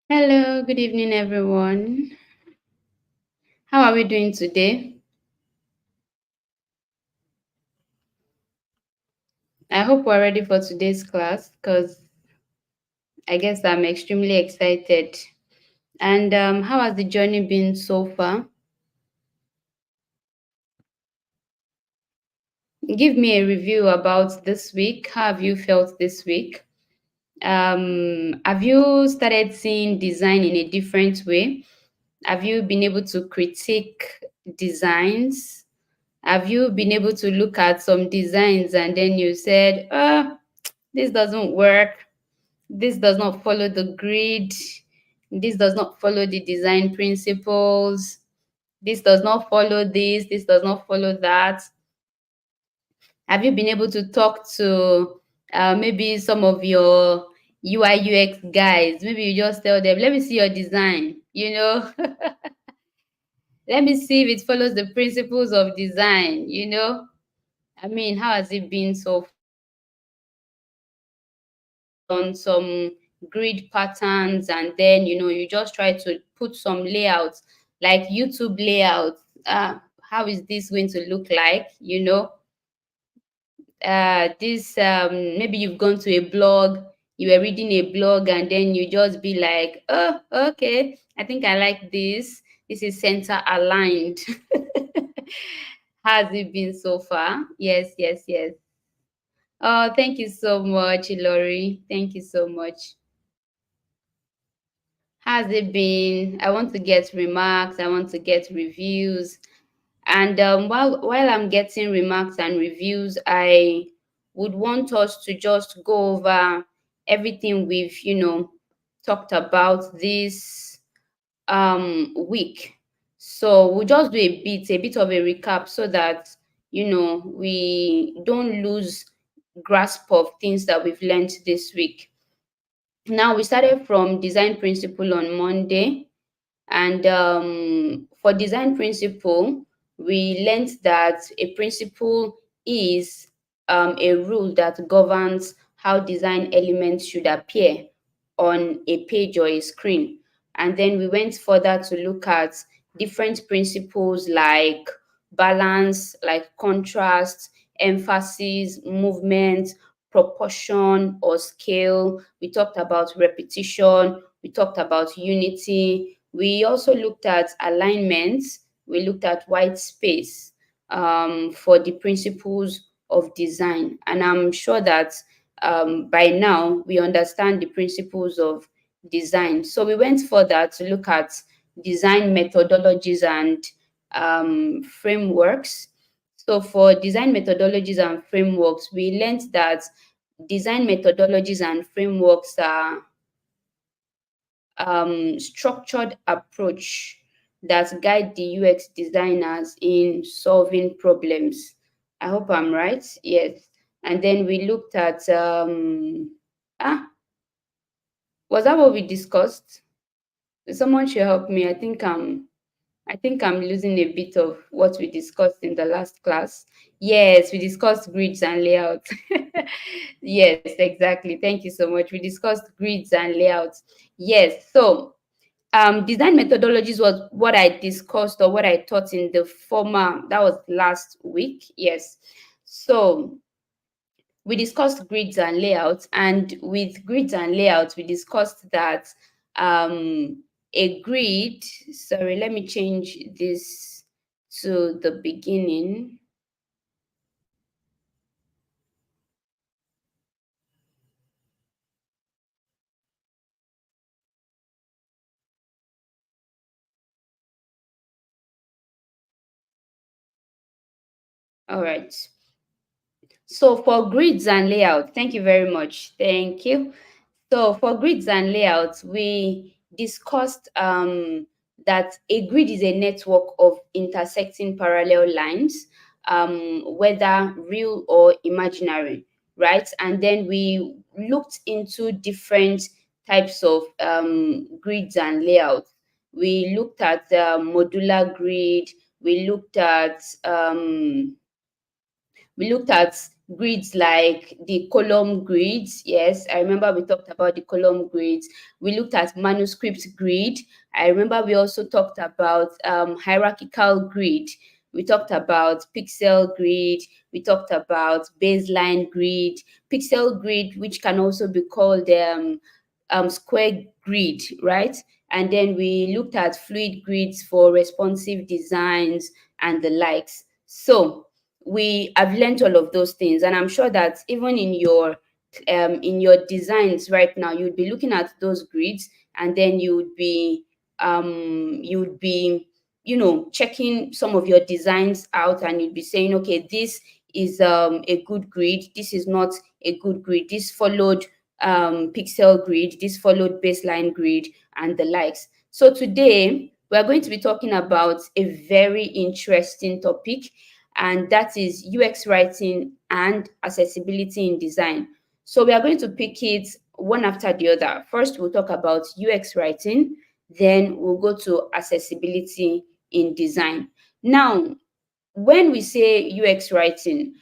Hello, good evening, everyone. How are we doing today? I hope we're ready for today's class because I guess I'm extremely excited. And how has the journey been so far? Give me a review about this week. How have you felt this week? Have you started seeing design in a different way? Have you been able to critique designs? Have you been able to look at some designs and then you said, this doesn't work, this does not follow the grid, this does not follow the design principles, this does not follow this does not follow that? Have you been able to talk to maybe some of your UI UX guys? Maybe you just tell them, let me see your design, let me see if it follows the principles of design. I mean, how has it been so on some grid patterns, and then you just try to put some layouts like YouTube layouts. How is this going to look like? This maybe you've gone to a blog, you were reading a blog, and then you just be like, oh, okay, I think I like this. This is center aligned. Has it been so far? Yes, yes, yes. Oh, thank you so much, Ilori. Thank you so much. How's it been? I want to get remarks. I want to get reviews. And while I'm getting remarks and reviews, I would want us to just go over everything we've talked about this week. So we'll just do a bit of a recap so that we don't lose grasp of things that we've learned this week. Now we started from design principle on Monday, and for design principle, we learned that a principle is a rule that governs how design elements should appear on a page or a screen. And then we went further to look at different principles like balance, like contrast, emphasis, movement, proportion or scale. We talked about repetition. We talked about unity. We also looked at alignment. We looked at white space for the principles of design. And I'm sure that by now we understand the principles of design. So we went further to look at design methodologies and frameworks. So for design methodologies and frameworks, we learned that design methodologies and frameworks are structured approach that guide the UX designers in solving problems. I hope I'm right. Yes. And then we looked at ah, was that what we discussed? Someone should help me. I think I'm losing a bit of what we discussed in the last class. Yes, we discussed grids and layouts. Yes, exactly. Thank you so much. We discussed grids and layouts. Yes. So design methodologies was what I discussed or what I taught in the former, that was last week. Yes. So we discussed grids and layouts, and with grids and layouts, we discussed that a grid, sorry, let me change this to the beginning. All right. So for grids and layouts, thank you very much. Thank you. So for grids and layouts, we discussed that a grid is a network of intersecting parallel lines, whether real or imaginary, right? And then we looked into different types of grids and layouts. We looked at modular grid. We looked at grids like the column grids. Yes, I remember we talked about the column grids. We looked at manuscript grid. I remember we also talked about hierarchical grid. We talked about pixel grid. We talked about baseline grid, pixel grid, which can also be called square grid, right? And then we looked at fluid grids for responsive designs and the likes. So we have learned all of those things, and I'm sure that even in your designs right now, you'd be looking at those grids, and then you would be checking some of your designs out, and you'd be saying, okay, this is a good grid, this is not a good grid, this followed pixel grid, this followed baseline grid, and the likes. So today we are going to be talking about a very interesting topic, and that is UX writing and accessibility in design. So we are going to pick it one after the other. First, we'll talk about UX writing, then we'll go to accessibility in design. Now, when we say UX writing,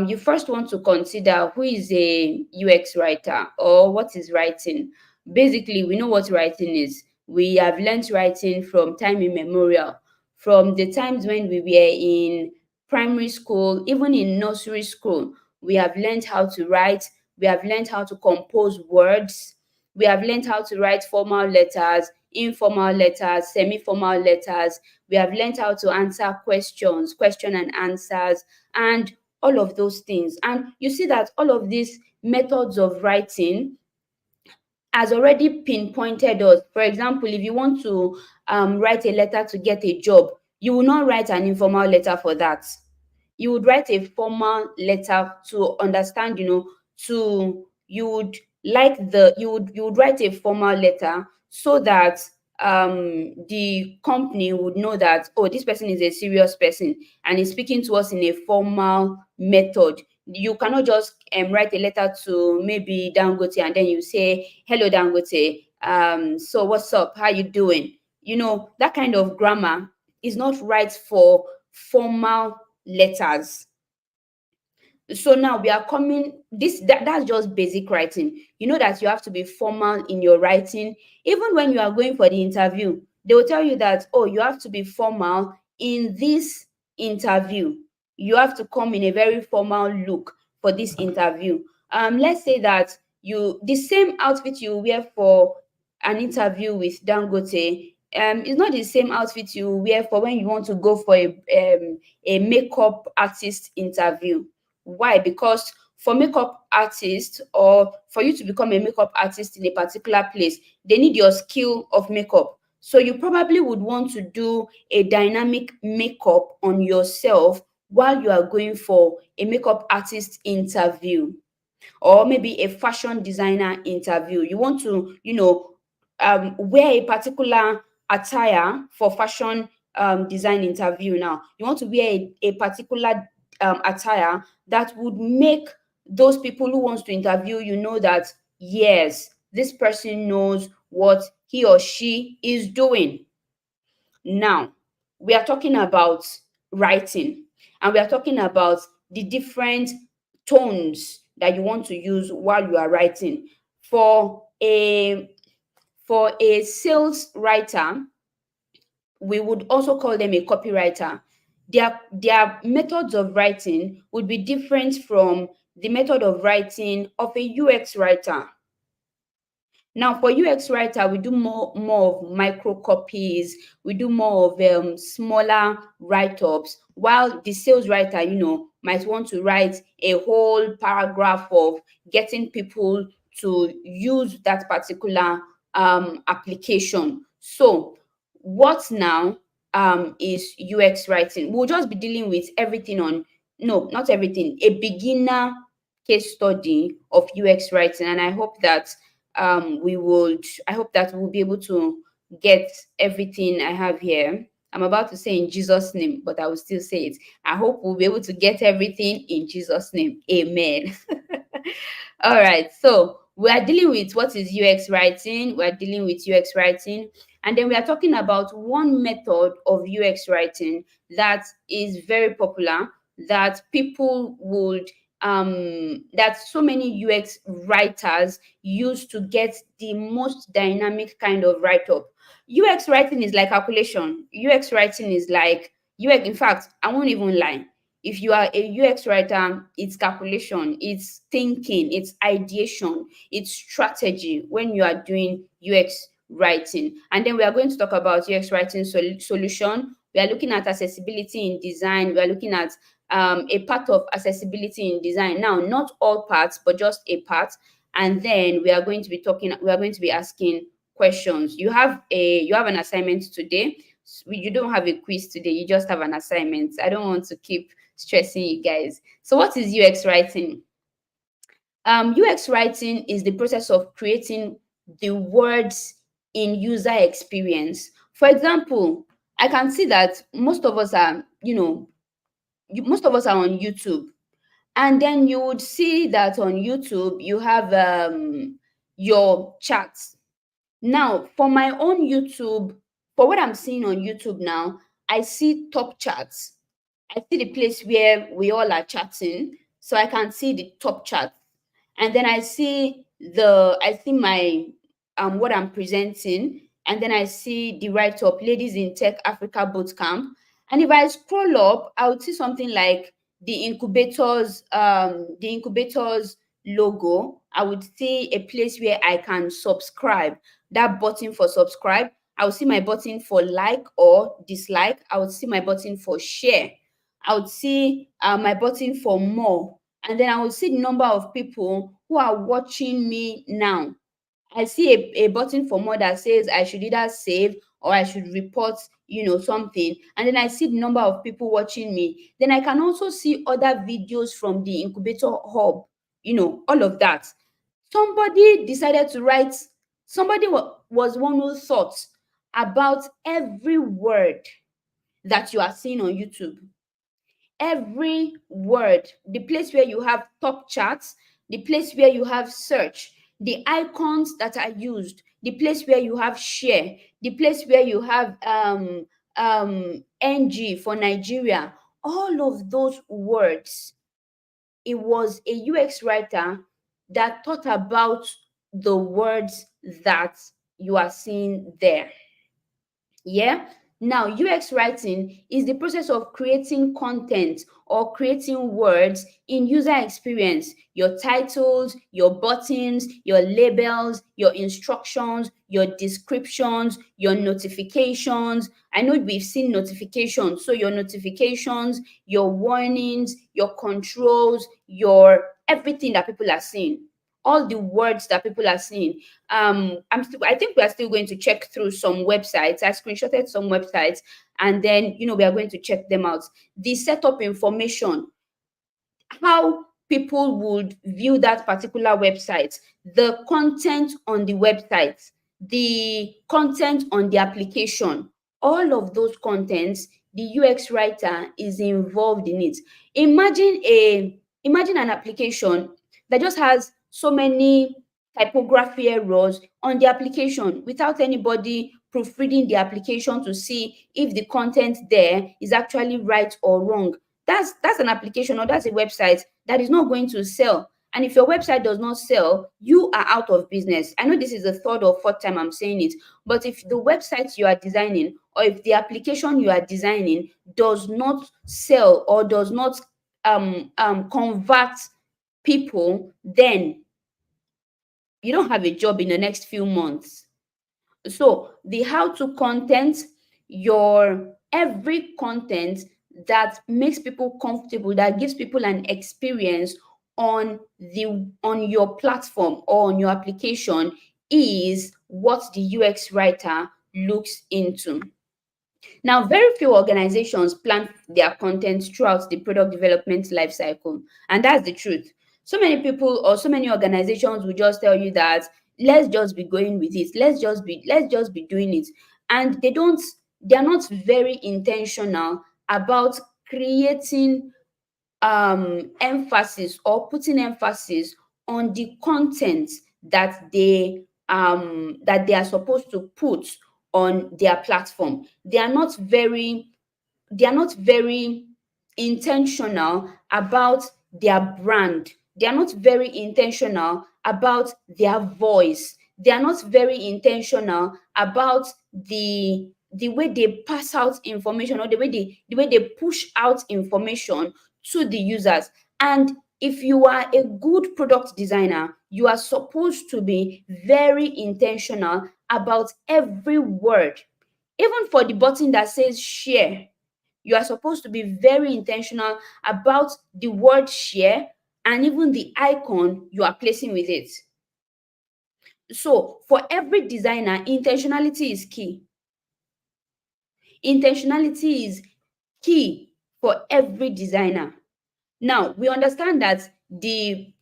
you first want to consider who is a UX writer or what is writing. Basically, we know what writing is. We have learned writing from time immemorial, from the times when we were in primary school, even in nursery school. We have learned how to write, we have learned how to compose words, we have learned how to write formal letters, informal letters, semi-formal letters. We have learned how to answer questions, question and answers, and all of those things. And you see that all of these methods of writing has already pinpointed us. For example, if you want to write a letter to get a job, you will not write an informal letter for that. You would write a formal letter to understand, to you would you would write a formal letter so that the company would know that, oh, this person is a serious person and is speaking to us in a formal method. You cannot just write a letter to maybe Dangote and then you say, hello Dangote, so what's up, how you doing? That kind of grammar is not right for formal letters. So now we are coming that's just basic writing. You know that you have to be formal in your writing. Even when you are going for the interview, they will tell you that, oh, you have to be formal in this interview. You have to come in a very formal look for this interview. Let's say that you the same outfit you wear for an interview with Dangote is not the same outfit you wear for when you want to go for a makeup artist interview. Why? Because for makeup artists, or for you to become a makeup artist in a particular place, they need your skill of makeup. So you probably would want to do a dynamic makeup on yourself while you are going for a makeup artist interview, or maybe a fashion designer interview. You want to, wear a particular attire for fashion design interview. Now, you want to wear a particular attire that would make those people who wants to interview you know that, yes, this person knows what he or she is doing. Now, we are talking about writing, and we are talking about the different tones that you want to use while you are writing. For a sales writer, we would also call them a copywriter. Their methods of writing would be different from the method of writing of a UX writer. Now, for UX writer, we do more of micro copies. We do more of smaller write-ups, while the sales writer, might want to write a whole paragraph of getting people to use that particular application. So, what now is UX writing? We'll just be dealing with everything on no, not everything, a beginner case study of UX writing, and I hope that we'll be able to get everything I have here. I'm about to say in Jesus' name, but I will still say it. I hope we'll be able to get everything in Jesus' name. Amen. All right. So we are dealing with what is UX writing. We are dealing with UX writing. And then we are talking about one method of UX writing that is very popular, that people would that so many UX writers use to get the most dynamic kind of write up. UX writing is like calculation. UX writing is like UX. In fact, I won't even lie. If you are a UX writer, it's calculation, it's thinking, it's ideation, it's strategy when you are doing UX writing. And then we are going to talk about UX writing solution. We are looking at accessibility in design. We are looking at a part of accessibility in design. Now, not all parts, but just a part. And then we are going to be asking questions. You have an assignment today. You don't have a quiz today, you just have an assignment. I don't want to keep stressing you guys. So what is UX writing? UX writing is the process of creating the words in user experience. For example, I can see that most of us are, most of us are on YouTube, and then you would see that on YouTube you have your chats. Now, for my own YouTube, for what I'm seeing on YouTube now, I see top chats. I see the place where we all are chatting, so I can see the top chat. And then I see my what I'm presenting, and then I see the write up, Ladies in Tech Africa Bootcamp. And if I scroll up, I would see something like the incubators logo. I would see a place where I can subscribe, that button for subscribe. I would see my button for like or dislike. I would see my button for share. I would see my button for more. And then I would see the number of people who are watching me now. I see a button for more that says I should either save or I should report, something. And then I see the number of people watching me. Then I can also see other videos from the incubator hub, all of that. Somebody decided to write, was one who thought about every word that you are seeing on YouTube. Every word, the place where you have top charts, the place where you have search, the icons that are used, the place where you have share, the place where you have NG for Nigeria, all of those words, it was a UX writer that thought about the words that you are seeing there. Yeah. Now, UX writing is the process of creating content or creating words in user experience. Your titles, your buttons, your labels, your instructions, your descriptions, your notifications. I know we've seen notifications. So your notifications, your warnings, your controls, your everything that people are seeing, all the words that people are seeing. I think we are still going to check through some websites. I screenshotted some websites, and then we are going to check them out. The setup information, how people would view that particular website, the content on the website, the content on the application, all of those contents, the UX writer is involved in it. Imagine an application that just has so many typography errors on the application without anybody proofreading the application to see if the content there is actually right or wrong. That's an application, or that's a website that is not going to sell. And if your website does not sell, you are out of business. I know this is the third or fourth time I'm saying it, but if the website you are designing or if the application you are designing does not sell or does not convert people, then you don't have a job in the next few months. So the how to content, your every content that makes people comfortable, that gives people an experience on your platform or on your application, is what the UX writer looks into. Now, very few organizations plan their content throughout the product development lifecycle, and that's the truth. So many people or so many organizations will just tell you that let's just be going with it, let's just be doing it, and they're not very intentional about creating emphasis or putting emphasis on the content that they are supposed to put on their platform. They are not very intentional about their brand. They are not very intentional about their voice. They are not very intentional about the way they pass out information, or the way they push out information to the users. And if you are a good product designer, you are supposed to be very intentional about every word. Even for the button that says share, you are supposed to be very intentional about the word share and even the icon you are placing with it. So, for every designer, intentionality is key. Intentionality is key for every designer. Now, we understand that the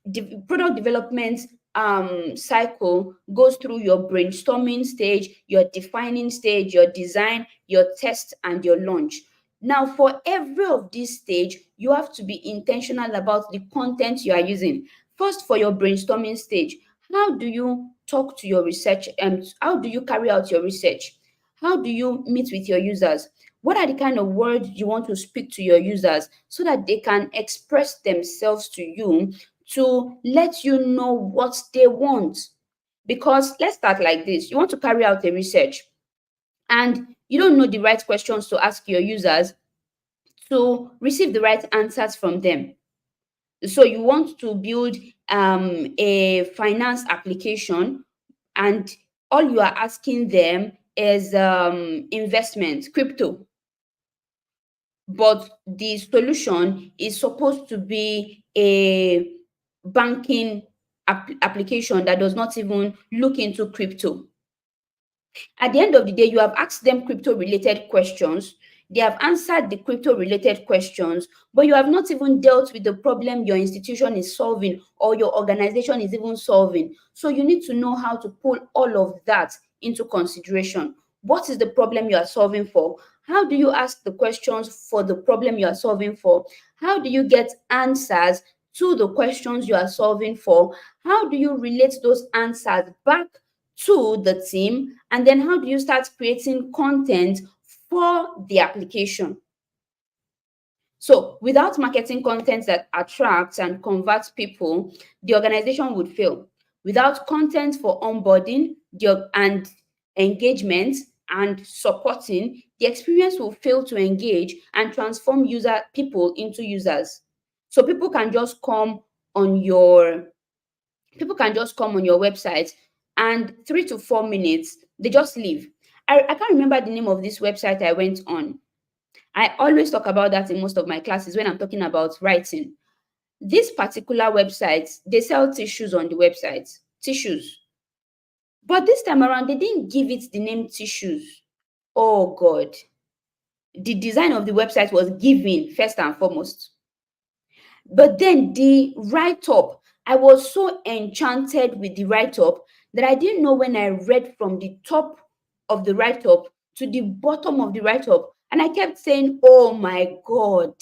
product development cycle goes through your brainstorming stage, your defining stage, your design, your test, and your launch. Now, for every of this stage, you have to be intentional about the content you are using. First, for your brainstorming stage, how do you talk to your research, and how do you carry out your research? How do you meet with your users? What are the kind of words you want to speak to your users so that they can express themselves to you, to let you know what they want? Because let's start like this: you want to carry out a research and you don't know the right questions to ask your users to receive the right answers from them. So you want to build a finance application, and all you are asking them is investment, crypto. But the solution is supposed to be a banking application that does not even look into crypto. At the end of the day, you have asked them crypto related questions. They have answered the crypto related questions, but you have not even dealt with the problem your institution is solving or your organization is even solving. So you need to know how to pull all of that into consideration. What is the problem you are solving for? How do you ask the questions for the problem you are solving for? How do you get answers to the questions you are solving for? How do you relate those answers back to the team? And then how do you start creating content for the application? So without marketing content that attracts and converts people, the organization would fail. Without content for onboarding and engagement and supporting, the experience will fail to engage and transform user people into users. So on your people can just come on your website, and 3 to 4 minutes they just leave. I can't remember the name of this website I went on. I always talk about that in most of my classes when I'm talking about writing. This particular website, they sell tissues on the website. Tissues. But this time around, they didn't give it the name tissues. Oh God. The design of the website was given first and foremost. But then the write up, I was so enchanted with the write up that I didn't know when I read from the top of the write up to the bottom of the write up. And I kept saying, oh my God,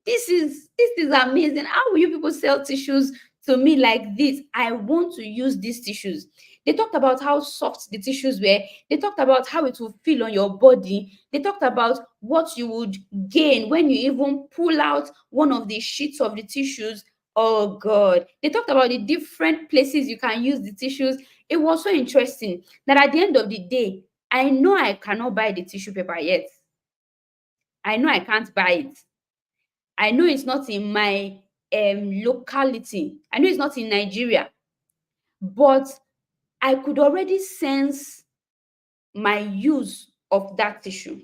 this is amazing. How will you people sell tissues to me like this? I want to use these tissues. They talked about how soft the tissues were. They talked about how it will feel on your body. They talked about what you would gain when you even pull out one of the sheets of the tissues. Oh God. They talked about the different places you can use the tissues. It was so interesting that at the end of the day, I know I cannot buy the tissue paper yet. I know I can't buy it. I know it's not in my locality. I know it's not in Nigeria, but I could already sense my use of that tissue.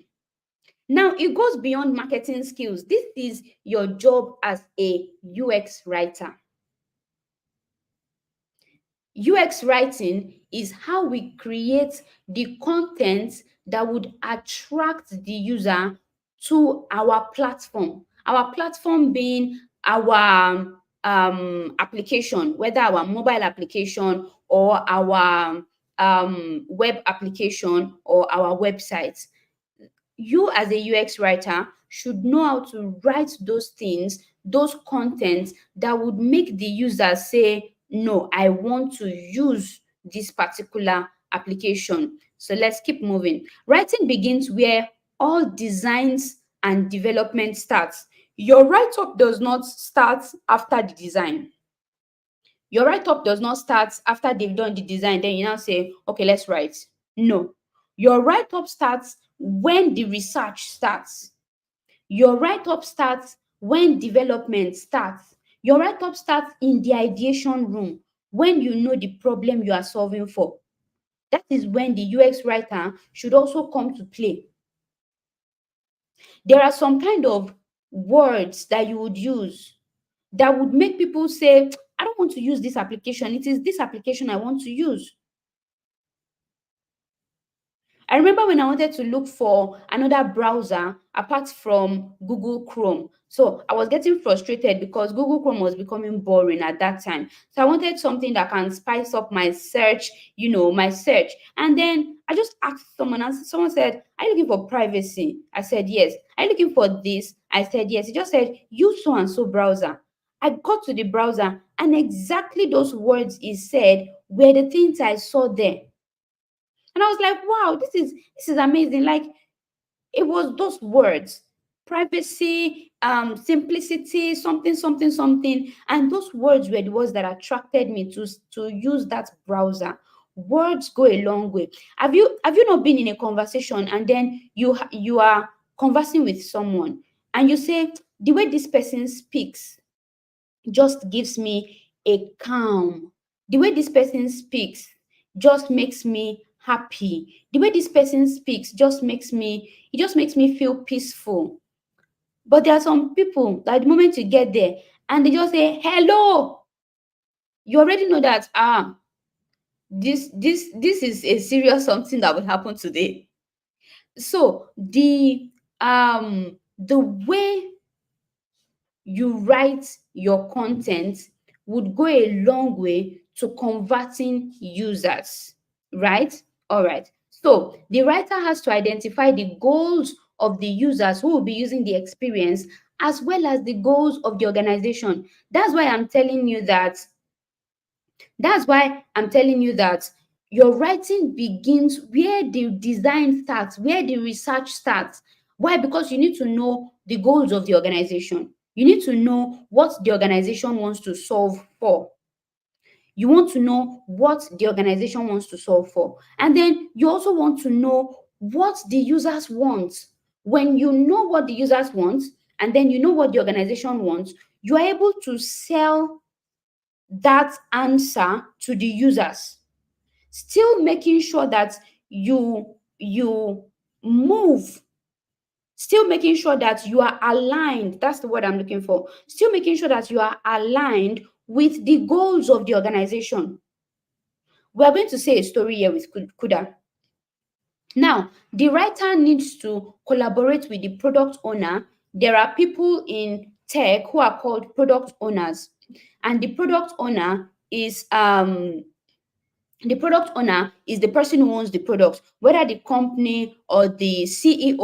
Now, it goes beyond marketing skills. This is your job as a UX writer. UX writing is how we create the content that would attract the user to our platform. Our platform being our application, whether our mobile application or our web application or our website. You as a UX writer should know how to write those things, those contents that would make the user say, no, I want to use this particular application. So let's keep moving. Writing begins where all designs and development starts. Your write-up does not start after the design. Your write-up does not start after they've done the design, then you now say, okay, let's write. No. Your write-up starts when the research starts. Your write-up starts when development starts. Your write-up starts in the ideation room when you know the problem you are solving for. That is when the UX writer should also come to play. There are some kind of words that you would use that would make people say, I don't want to use this application. It is this application I want to use. I remember when I wanted to look for another browser apart from Google Chrome. So I was getting frustrated because Google Chrome was becoming boring at that time. So I wanted something that can spice up my search, my search. And then I just asked someone, and someone said, are you looking for privacy? I said, yes. Are you looking for this? I said, yes. He just said, use so and so browser. I got to the browser, and exactly those words he said were the things I saw there. And I was like, wow, this is amazing. Like, it was those words: privacy, simplicity, something, something, something. And those words were the words that attracted me to use that browser. Words go a long way. Have you not been in a conversation, and then you are conversing with someone, and you say, the way this person speaks just gives me a calm. The way this person speaks just makes me happy. The way this person speaks just makes me feel peaceful. But there are some people that the moment you get there and they just say hello, you already know that this is a serious something that will happen today. So the way you write your content would go a long way to converting users, right? All right. So the writer has to identify the goals of the users who will be using the experience, as well as the goals of the organization. That's why I'm telling you that your writing begins where the design starts, where the research starts. Why? Because you need to know the goals of the organization. You need to know what the organization wants to solve for. You want to know what the organization wants to solve for. And then you also want to know what the users want. When you know what the users want, and then you know what the organization wants, you are able to sell that answer to the users, still making sure that you move, still making sure that you are aligned. That's the word I'm looking for. Still making sure that you are aligned with the goals of the organization. We are going to say a story here with Kuda. Now, the writer needs to collaborate with the product owner. There are people in tech who are called product owners, and the product owner is the person who owns the product, whether the company or the CEO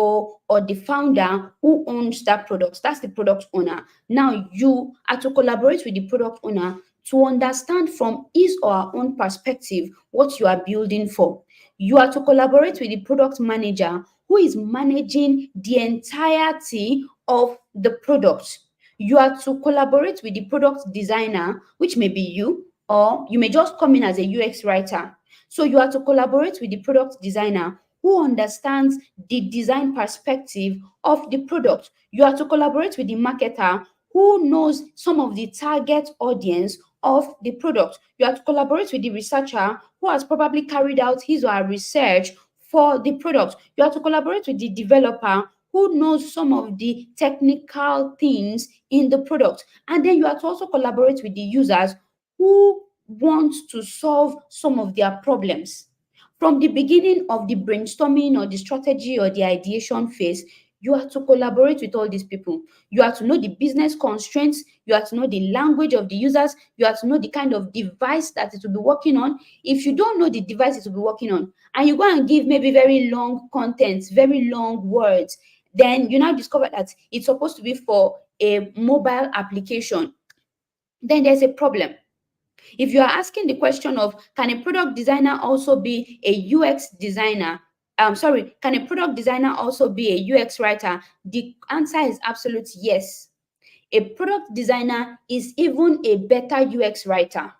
or the founder who owns that product. That's the product owner. Now, you are to collaborate with the product owner to understand from his or her own perspective what you are building for. You are to collaborate with the product manager who is managing the entirety of the product. You are to collaborate with the product designer, which may be you, or you may just come in as a UX writer. So you are to collaborate with the product designer who understands the design perspective of the product. You are to collaborate with the marketer who knows some of the target audience of the product. You are to collaborate with the researcher who has probably carried out his or her research for the product. You are to collaborate with the developer who knows some of the technical things in the product. And then you are to also collaborate with the users who want to solve some of their problems. From the beginning of the brainstorming or the strategy or the ideation phase, you are to collaborate with all these people. You are to know the business constraints, you are to know the language of the users, you are to know the kind of device that it will be working on. If you don't know the device it will be working on, and you go and give maybe very long content, very long words, then you now discover that it's supposed to be for a mobile application, then there's a problem. If you are asking the question of, can a product designer also be a UX designer? Can a product designer also be a UX writer? The answer is absolute yes. A product designer is even a better UX writer.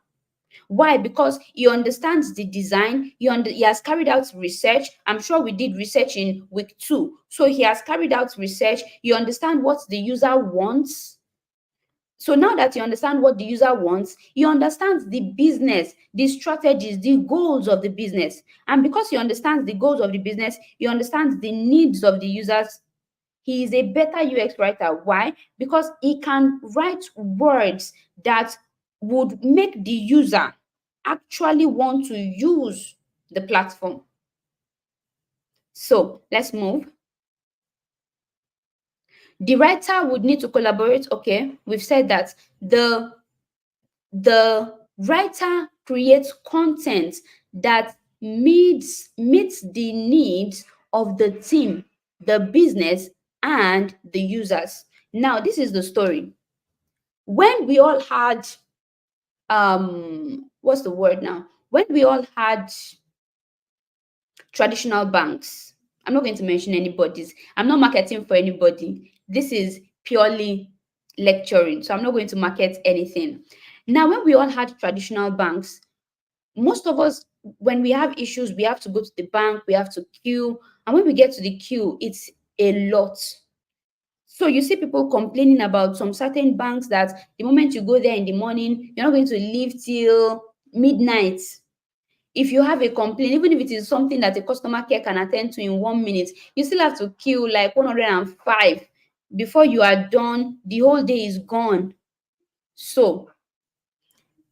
Why? Because he understands the design, he has carried out research. I'm sure we did research in week 2. So he has carried out research, you understand what the user wants. So now that you understand what the user wants, he understands the business, the strategies, the goals of the business. And because he understands the goals of the business, he understands the needs of the users. He is a better UX writer. Why? Because he can write words that would make the user actually want to use the platform. So let's move. The writer would need to collaborate. Okay, we've said that the writer creates content that meets the needs of the team, the business, and the users. Now, this is the story. When we all had what's the word now? When we all had traditional banks, I'm not going to mention anybody's. I'm not marketing for anybody. This is purely lecturing, so I'm not going to market anything. Now, when we all had traditional banks, most of us, when we have issues, we have to go to the bank, we have to queue, and when we get to the queue, it's a lot. So you see people complaining about some certain banks that the moment you go there in the morning, you're not going to leave till midnight. If you have a complaint, even if it is something that a customer care can attend to in 1 minute, you still have to queue like 105 before you are done. The whole day is gone. So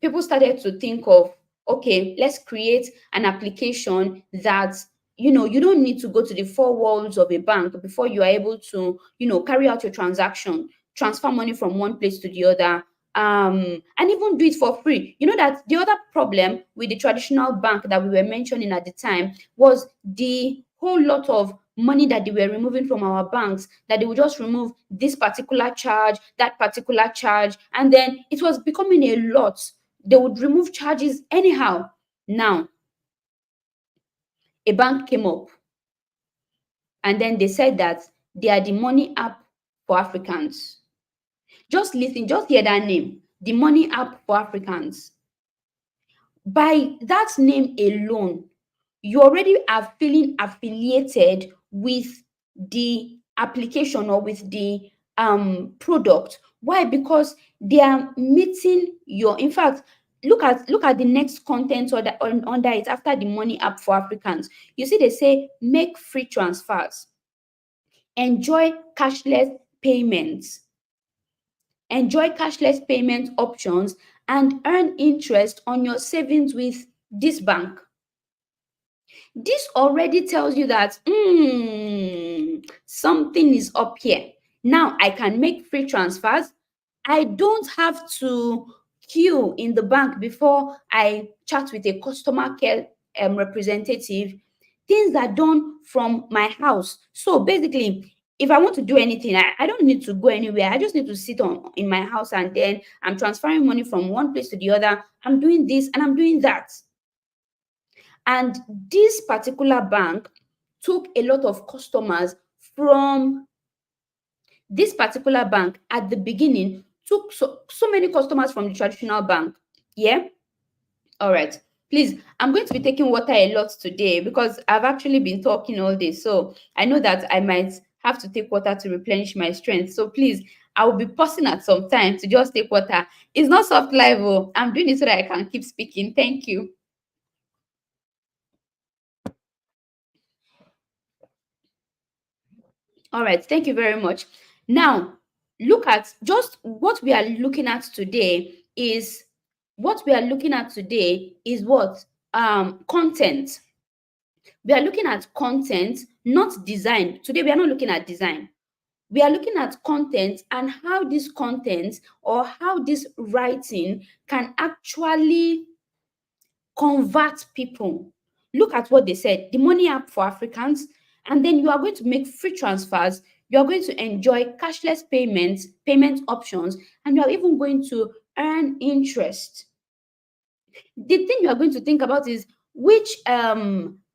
people started to think of, okay, let's create an application that, you don't need to go to the four walls of a bank before you are able to, carry out your transaction, transfer money from one place to the other, and even do it for free. You know that the other problem with the traditional bank that we were mentioning at the time was the whole lot of money that they were removing from our banks, that they would just remove this particular charge, that particular charge, and then it was becoming a lot. They would remove charges anyhow. Now, a bank came up and then they said that they are the money app for Africans. Just listen, just hear that name, the money app for Africans. By that name alone, you already are feeling affiliated with the application or with the product. Why? Because they are meeting your, in fact, look at the next content under it after the money app for Africans. You see they say make free transfers, enjoy cashless payments, enjoy cashless payment options, and earn interest on your savings with this bank. This already tells you that something is up here. Now I can make free transfers. I don't have to queue in the bank before I chat with a customer care representative. Things are done from my house. So basically, if I want to do anything, I don't need to go anywhere. I just need to sit in my house, and then I'm transferring money from one place to the other. I'm doing this and I'm doing that. And this particular bank took a lot of customers from this particular bank at the beginning, took so many customers from the traditional bank. Yeah. All right. Please, I'm going to be taking water a lot today because I've actually been talking all day. So I know that I might have to take water to replenish my strength. So please, I will be pausing at some time to just take water. It's not soft live. Oh. I'm doing it so that I can keep speaking. Thank you. All right, thank you very much. Now, look at just what we are looking at today is what? Content. We are looking at content, not design. Today we are not looking at design. We are looking at content and how this content or how this writing can actually convert people. Look at what they said, the money app for Africans, and then you are going to make free transfers. You are going to enjoy cashless payments, payment options, and you are even going to earn interest. The thing you are going to think about is which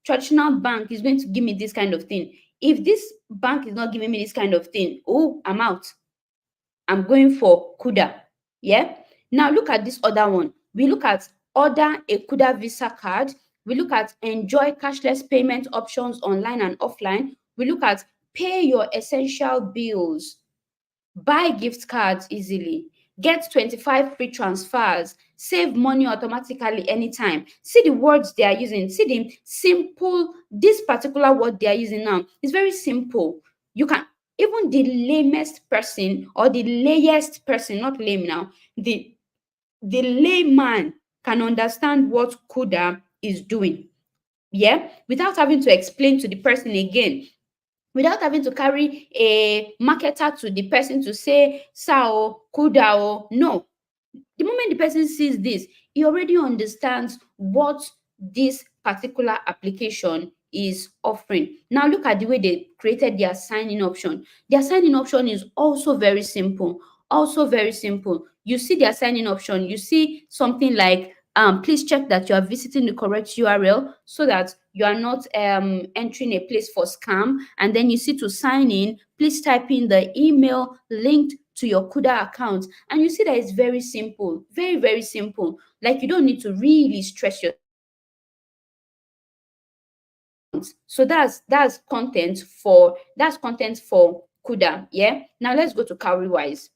traditional bank is going to give me this kind of thing. If this bank is not giving me this kind of thing, oh, I'm out. I'm going for Kuda. Yeah. Now look at this other one. We look at order a Kuda Visa card. We look at enjoy cashless payment options online and offline. We look at pay your essential bills, buy gift cards easily, get 25 free transfers, save money automatically anytime. See the words they are using. See the simple, this particular word they are using now. It's very simple. You can, even the lamest person or the layest person, not lame now, the layman can understand what Kuda is doing. Yeah, without having to explain to the person again, without having to carry a marketer to the person to say sao kuda o. No, the moment the person sees this, he already understands what this particular application is offering. Now look at the way they created their sign-in option. Their sign-in option is also very simple. Also very simple. You see their sign-in option, you see something like please check that you are visiting the correct URL so that you are not entering a place for scam. And then you see to sign in, please type in the email linked to your Kuda account. And you see that it's very simple, very, very simple. Like you don't need to really stress so that's content for Kuda. Yeah. Now let's go to Cowrywise.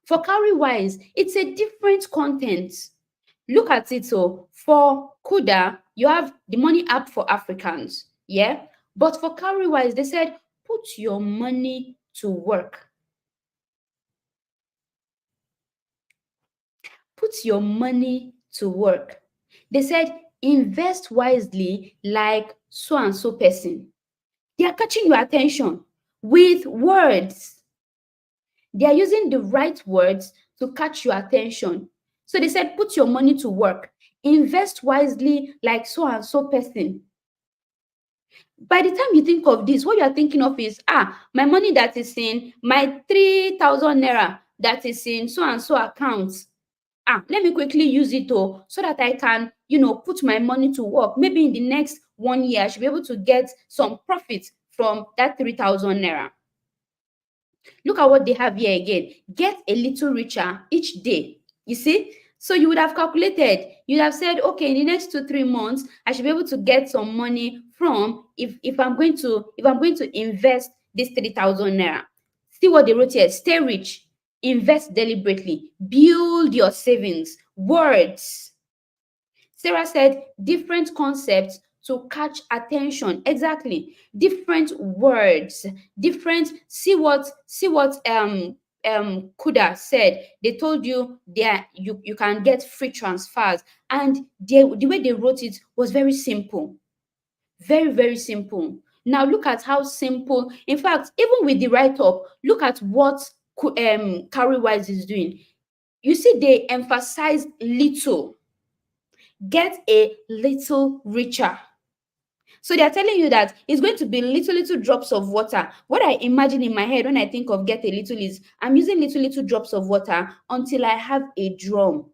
For Cowrywise, it's a different content. Look at it. So for Kuda, you have the money app for Africans. Yeah. But for Cowrywise, they said put your money to work. Put your money to work. They said invest wisely like so and so person. They are catching your attention with words. They are using the right words to catch your attention. So they said put your money to work. Invest wisely like so and so person. By the time you think of this, what you are thinking of is my money that is in my 3,000 naira that is in so and so account. Let me quickly use it so that I can, put my money to work. Maybe in the next 1 year, I should be able to get some profit from that 3,000 naira. Look at what they have here again. Get a little richer each day. You see? So you would have calculated, you'd have said, okay, in the next 2-3 months, I should be able to get some money from if I'm going to invest this 3,000 naira. See what they wrote here. Stay rich, invest deliberately, build your savings. Words. Sarah said different concepts to catch attention. Exactly. Different words, different. See what Kuda said. They told you there you can get free transfers, and the way they wrote it was very simple. Very, very simple. Now look at how simple. In fact, even with the write-up, look at what Carrywise is doing. You see, they emphasize little. Get a little richer. So they are telling you that it's going to be little drops of water. What I imagine in my head when I think of get a little is I'm using little drops of water until I have a drum.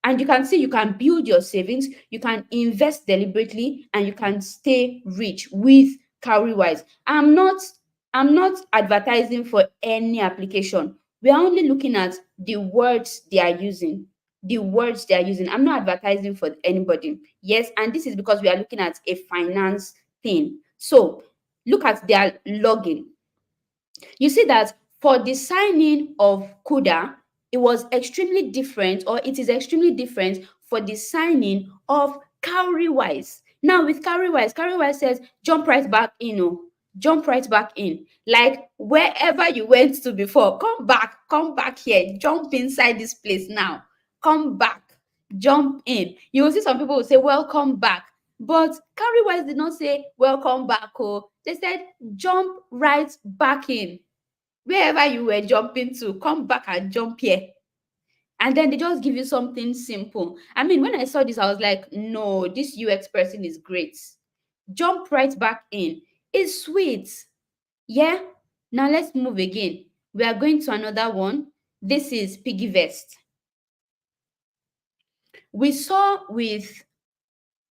And you can see you can build your savings, you can invest deliberately, and you can stay rich with Cowrywise. I'm not advertising for any application. We are only looking at the words they are using. The words they are using. I'm not advertising for anybody. Yes, and this is because we are looking at a finance thing. So look at their login. You see that for the signing of Kuda, it was extremely different, or it is extremely different for the signing of Cowrywise. Now with Cowrywise says jump right back in, jump right back in. Like wherever you went to before, come back here, jump inside this place now. Come back, jump in. You will see some people will say welcome back. But Cowrywise did not say welcome back. Oh, they said jump right back in. Wherever you were jumping to, come back and jump here. And then they just give you something simple. I mean, when I saw this, I was like, no, this UX person is great. Jump right back in. It's sweet. Yeah. Now let's move again. We are going to another one. This is Piggyvest. We saw with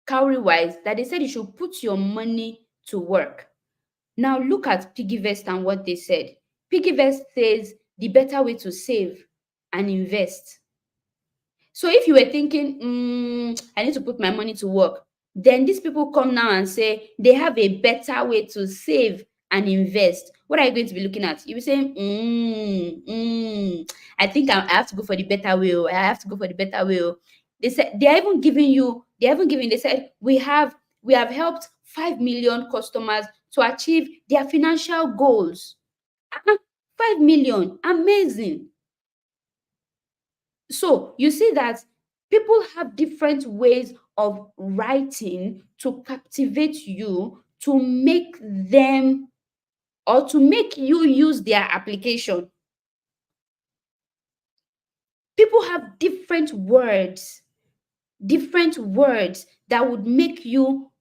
Cowrywise that they said you should put your money to work. Now look at Piggyvest and what they said. Piggyvest says the better way to save and invest. So if you were thinking, I need to put my money to work, then these people come now and say they have a better way to save and invest. What are you going to be looking at? You'll be saying, I think I have to go for the better way. I have to go for the better way. They said they are even giving you, they said we have helped 5 million customers to achieve their financial goals. 5 million, amazing. So you see that people have different ways of writing to captivate you, to make them or to make you use their application. People have different words that would make you,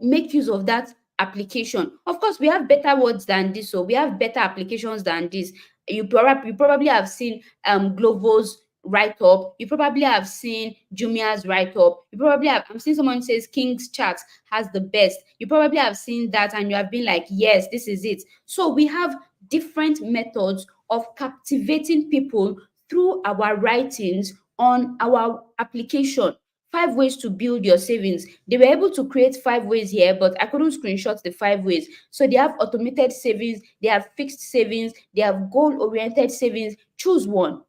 make use of that application. Of course, we have better words than this, so we have better applications than this. You probably have seen Glovo's write up. You probably have seen Jumia's write up. You probably have, I'm seeing someone says King's Chat has the best. You probably have seen that and you have been like, yes, this is it. So we have different methods of captivating people through our writings on our application. 5 ways to build your savings. They were able to create 5 ways here, but I couldn't screenshot the 5 ways. So they have automated savings, they have fixed savings, they have goal oriented savings. Choose one.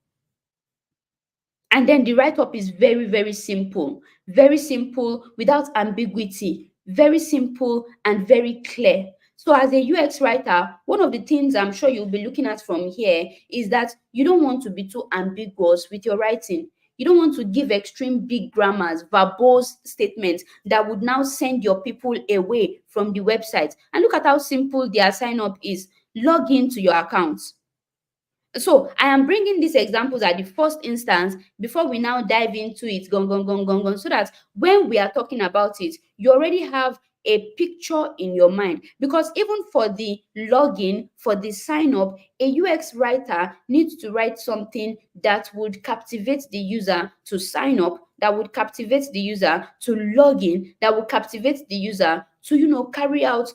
And then the write up is very, very simple, without ambiguity, very simple and very clear. So, as a UX writer, one of the things I'm sure you'll be looking at from here is that you don't want to be too ambiguous with your writing. You don't want to give extreme big grammars, verbose statements that would now send your people away from the website. And look at how simple their sign up is. Log into your account. So I am bringing these examples at the first instance before we now dive into it, gone, so that when we are talking about it, you already have a picture in your mind. Because even for the login, for the sign up, a UX writer needs to write something that would captivate the user to sign up, that would captivate the user to log in, that would captivate the user to, carry out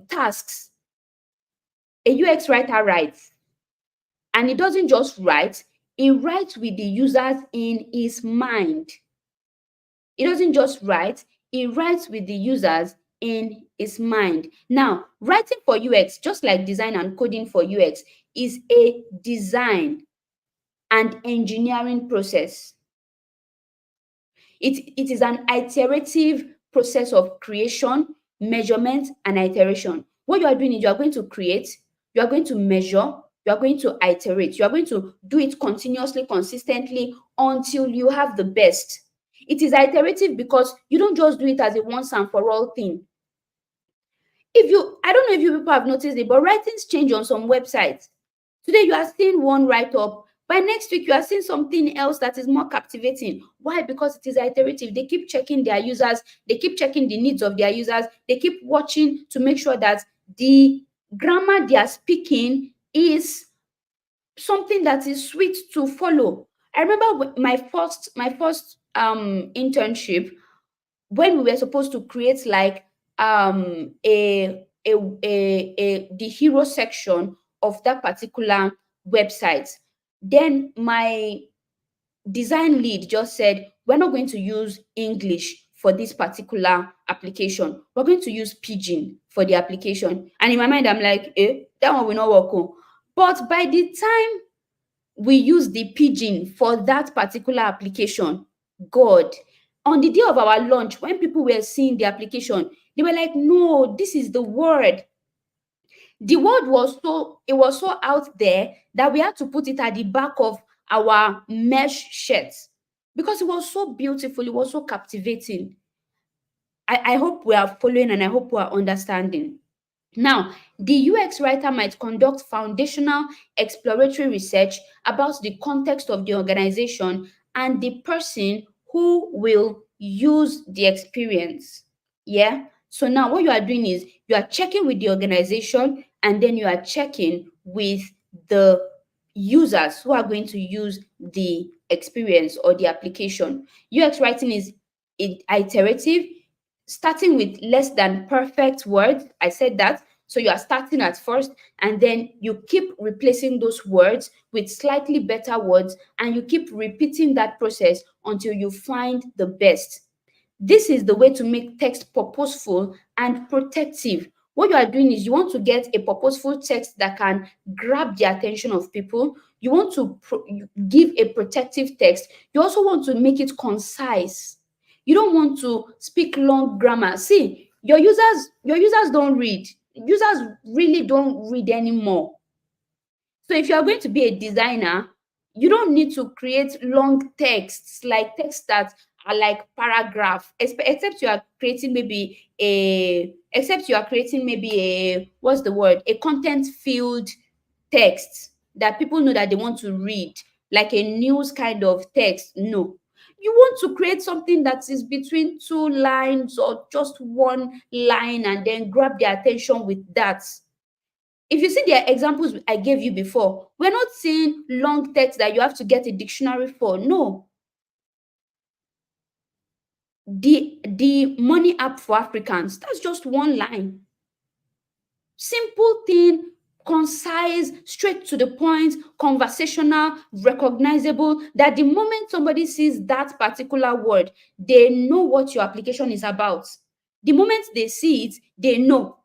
tasks. A UX writer writes, and he doesn't just write, he writes with the users in his mind. He doesn't just write, he writes with the users in his mind. Now, writing for UX, just like design and coding for UX, is a design and engineering process. It is an iterative process of creation, measurement, and iteration. What you are doing is you are going to create, you are going to measure, you are going to iterate, you are going to do it continuously, consistently until you have the best. It is iterative because you don't just do it as a once and for all thing. I don't know if you people have noticed it, but writings change on some websites. Today you are seeing one write-up. By next week, you are seeing something else that is more captivating. Why? Because it is iterative. They keep checking their users. They keep checking the needs of their users. They keep watching to make sure that the grammar they are speaking is something that is sweet to follow. I remember my first internship, when we were supposed to create like the hero section of that particular website, then my design lead just said, we're not going to use English for this particular application, we're going to use Pidgin for the application. And in my mind, I'm like, that one will not work. Oh. But by the time we use the Pidgin for that particular application, God, on the day of our launch, when people were seeing the application, they were like, no, this is the word. The word was so out there that we had to put it at the back of our mesh shirts because it was so beautiful, it was so captivating. I hope we are following and I hope we are understanding. Now, the UX writer might conduct foundational exploratory research about the context of the organization and the person who will use the experience. Yeah. So now what you are doing is you are checking with the organization and then you are checking with the users who are going to use the experience or the application. UX writing is iterative, starting with less than perfect words. I said that. So you are starting at first, and then you keep replacing those words with slightly better words, and you keep repeating that process until you find the best. This is the way to make text purposeful and protective. What you are doing is you want to get a purposeful text that can grab the attention of people. You want to give a protective text. You also want to make it concise. You don't want to speak long grammar. See, your users don't read. Users really don't read anymore. So if you are going to be a designer, you don't need to create long texts, like texts that are like paragraph, except you are creating maybe a what's the word, a content filled text that people know that they want to read, like a news kind of text. No, you want to create something that is between two lines or just one line, and then grab their attention with that. If you see the examples I gave you before, we're not seeing long text that you have to get a dictionary for. No. The money app for Africans, that's just one line. Simple thing, concise, straight to the point, conversational, recognizable, that the moment somebody sees that particular word, they know what your application is about. The moment they see it, they know.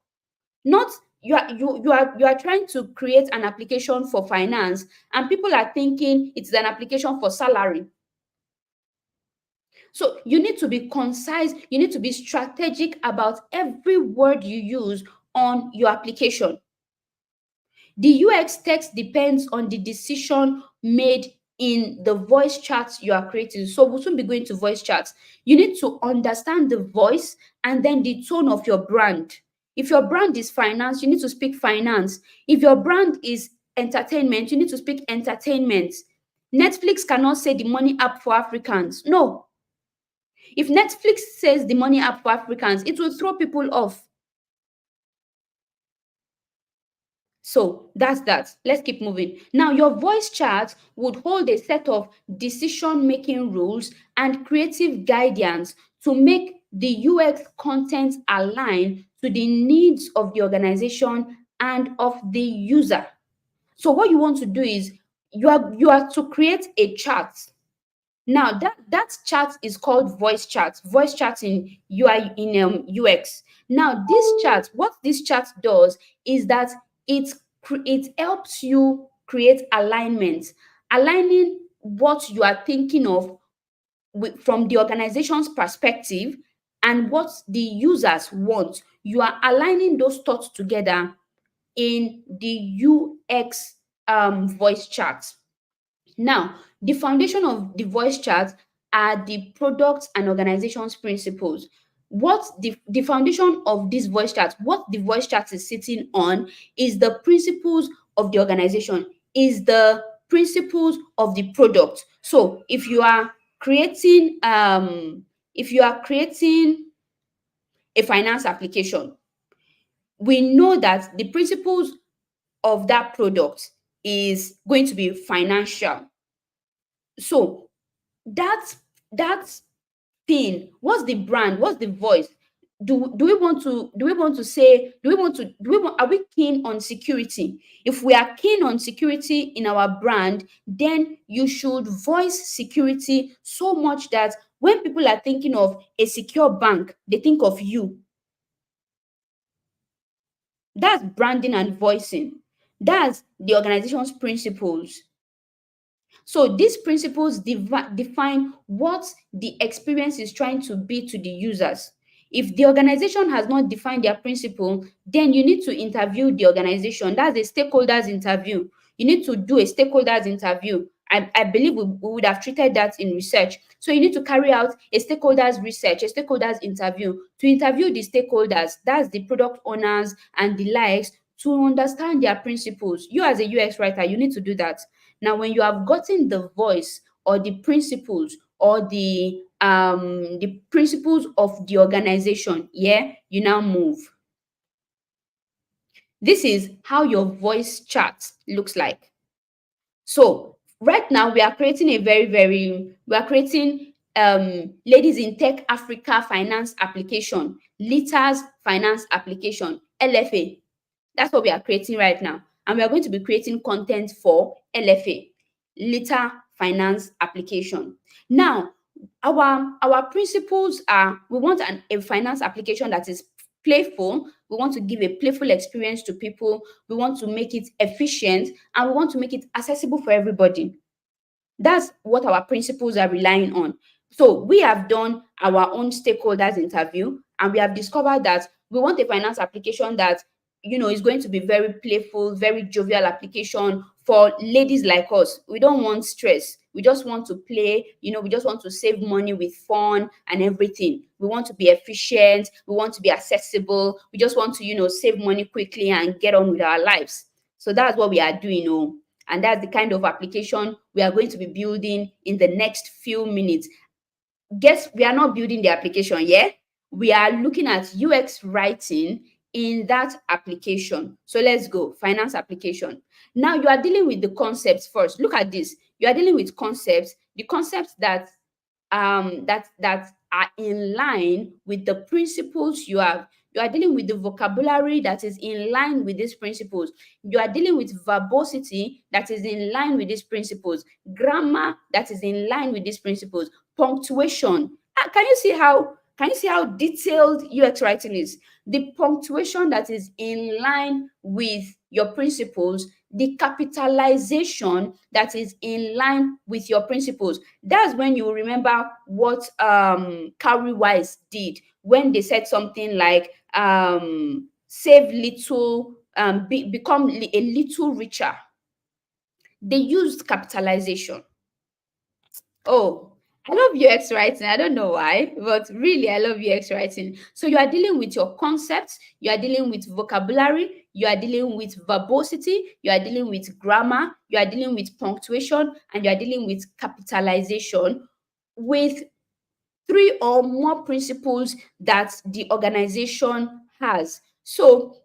Not you are trying to create an application for finance, and people are thinking it's an application for salary. So you need to be concise, you need to be strategic about every word you use on your application. The UX text depends on the decision made in the voice chats you are creating. So we'll soon be going to voice chats. You need to understand the voice and then the tone of your brand. If your brand is finance, you need to speak finance. If your brand is entertainment, you need to speak entertainment. Netflix cannot say the money app for Africans. No. If Netflix says the money app for Africans, it will throw people off. So that's that. Let's keep moving. Now, your voice chat would hold a set of decision-making rules and creative guidance to make the UX content align to the needs of the organization and of the user. So what you want to do is you are to create a chart. Now that chat is called voice chat. Voice chat in UI in UX. Now what this chat does is that it helps you create alignment, aligning what you are thinking of from the organization's perspective and what the users want. You are aligning those thoughts together in the UX voice chat. Now, the foundation of the voice chart are the product and organization's principles. What the foundation of this voice chart, what the voice chart is sitting on, is the principles of the organization, is the principles of the product. So if you are creating a finance application, we know that the principles of that product is going to be financial. So that thing, what's the brand, what's the voice? Are we keen on security? If we are keen on security in our brand, then you should voice security so much that when people are thinking of a secure bank, they think of you. That's branding and voicing. That's the organization's principles. So these principles define what the experience is trying to be to the users. If the organization has not defined their principle, then you need to interview the organization. That's a stakeholders interview. You need to do a stakeholders interview. I believe we would have treated that in research. So you need to carry out a stakeholders research, a stakeholders interview to interview the stakeholders, that's the product owners and the likes, to understand their principles. You as a UX writer, you need to do that. Now, when you have gotten the voice or the principles or the principles of the organization, yeah, you now move. This is how your voice chart looks like. So right now we are creating ladies in tech Africa finance application, Litas finance application, LFA. That's what we are creating right now. And we are going to be creating content for LFA, Later Finance Application. Now, our principles are, we want a finance application that is playful. We want to give a playful experience to people. We want to make it efficient, and we want to make it accessible for everybody. That's what our principles are relying on. So we have done our own stakeholders interview, and we have discovered that we want a finance application that, is going to be very playful, very jovial application for ladies like us. We don't want stress. We just want to play, we just want to save money with fun and everything. We want to be efficient. We want to be accessible. We just want to, save money quickly and get on with our lives. So that's what we are doing. Oh. And that's the kind of application we are going to be building in the next few minutes. Guess we are not building the application yet. We are looking at UX writing in that application. So let's go. Finance application. Now you are dealing with the concepts first. Look at this. You are dealing with concepts, the concepts that are in line with the principles you have. You are dealing with the vocabulary that is in line with these principles. You are dealing with verbosity that is in line with these principles, grammar that is in line with these principles, punctuation. Can you see how detailed UX writing is? The punctuation that is in line with your principles, the capitalization that is in line with your principles. That's when you remember what Carrie Wise did when they said something like save little, become a little richer. They used capitalization. Oh, I love UX writing. I don't know why, but really, I love UX writing. So you are dealing with your concepts, you are dealing with vocabulary, you are dealing with verbosity, you are dealing with grammar, you are dealing with punctuation, and you are dealing with capitalization with three or more principles that the organization has. So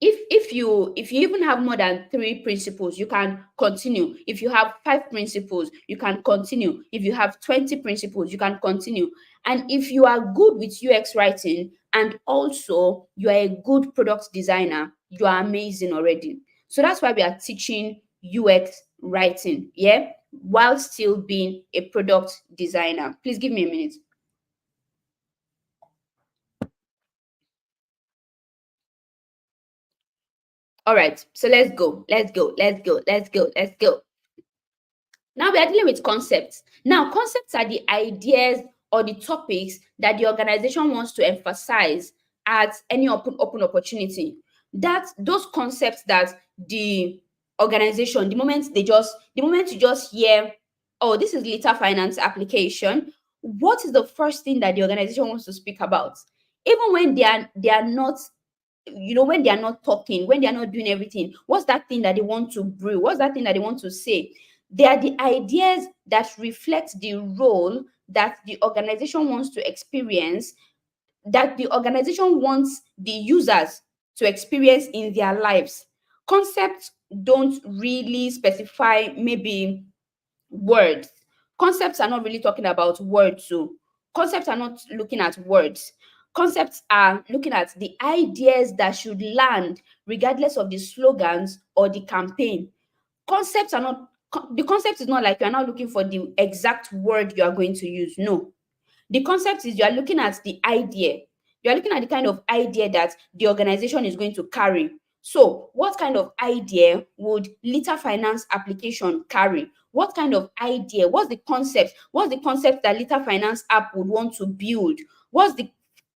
if you even have more than three principles, you can continue. If you have five principles, you can continue. If you have 20 principles, you can continue. And if you are good with UX writing and also you are a good product designer, you are amazing already. So that's why we are teaching UX writing, yeah, while still being a product designer. Please give me a minute. All right, so let's go. Let's go. Let's go. Let's go. Let's go. Now we are dealing with concepts. Now, concepts are the ideas or the topics that the organization wants to emphasize at any open opportunity. That those concepts that the organization, the moment you just hear, oh, this is Lita Finance application, what is the first thing that the organization wants to speak about? Even when they are not, when they are not talking, when they are not doing everything, what's that thing that they want to brew? What's that thing that they want to say? They are the ideas that reflect the role that the organization wants to experience, that the organization wants the users to experience in their lives. Concepts don't really specify maybe words. Concepts are not really talking about words. So concepts are not looking at words. Concepts are looking at the ideas that should land regardless of the slogans or the campaign. Concepts are not, the concept is not like you are now looking for the exact word you are going to use. No, the concept is you are looking at the idea. You are looking at the kind of idea that the organization is going to carry. So, what kind of idea would Lita Finance application carry? What kind of idea? What's the concept? What's the concept that Lita Finance app would want to build? What's the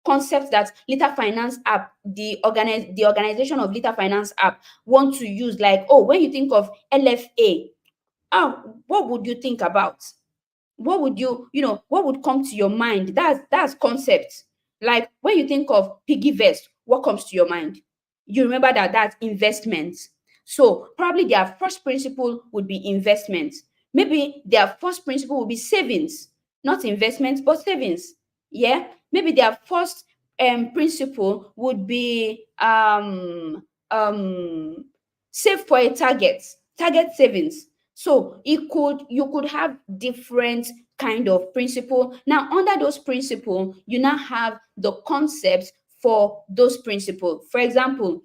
concept that Lita Finance app, the organization of Lita Finance app want to use? Like, oh, when you think of LFA, what would you think about? What would what would come to your mind? That's concept. Like when you think of piggy vest, what comes to your mind? You remember that that's investment. So probably their first principle would be investment. Maybe their first principle would be savings, not investment but savings. Yeah, maybe their first principle would be save for a target savings. So you could have different kind of principle. Now, under those principle, you now have the concepts for those principle. For example,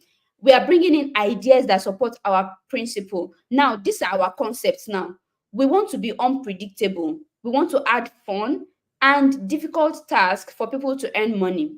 We are bringing in ideas that support our principle. Now, these are our concepts now. We want to be unpredictable. We want to add fun and difficult tasks for people to earn money.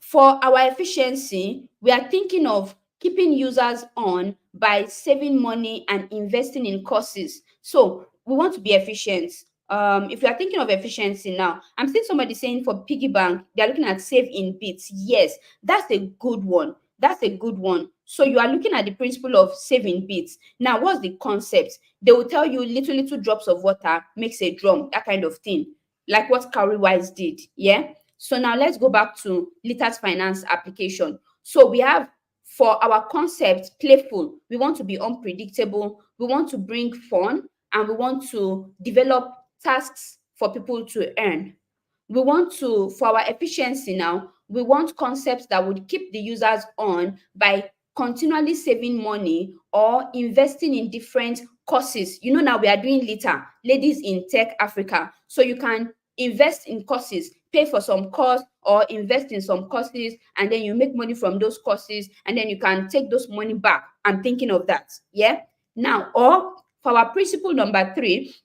For our efficiency, we are thinking of keeping users on by saving money and investing in courses. So we want to be efficient. If you are thinking of efficiency now, I'm seeing somebody saying for piggy bank, they're looking at save in bits. Yes, that's a good one. That's a good one. So you are looking at the principle of saving bits. Now, what's the concept? They will tell you little drops of water makes a drum, that kind of thing, like what Cowrywise did. Yeah. So now let's go back to Litas Finance application. So we have, for our concept, playful. We want to be unpredictable. We want to bring fun, and we want to develop tasks for people to earn. We want to, for our efficiency now, we want concepts that would keep the users on by continually saving money or investing in different courses. You know, now we are doing LITA, Ladies in Tech Africa. So you can invest in courses, pay for some course or invest in some courses, and then you make money from those courses, and then you can take those money back. I'm thinking of that. Yeah. Now, or for our principle number 3,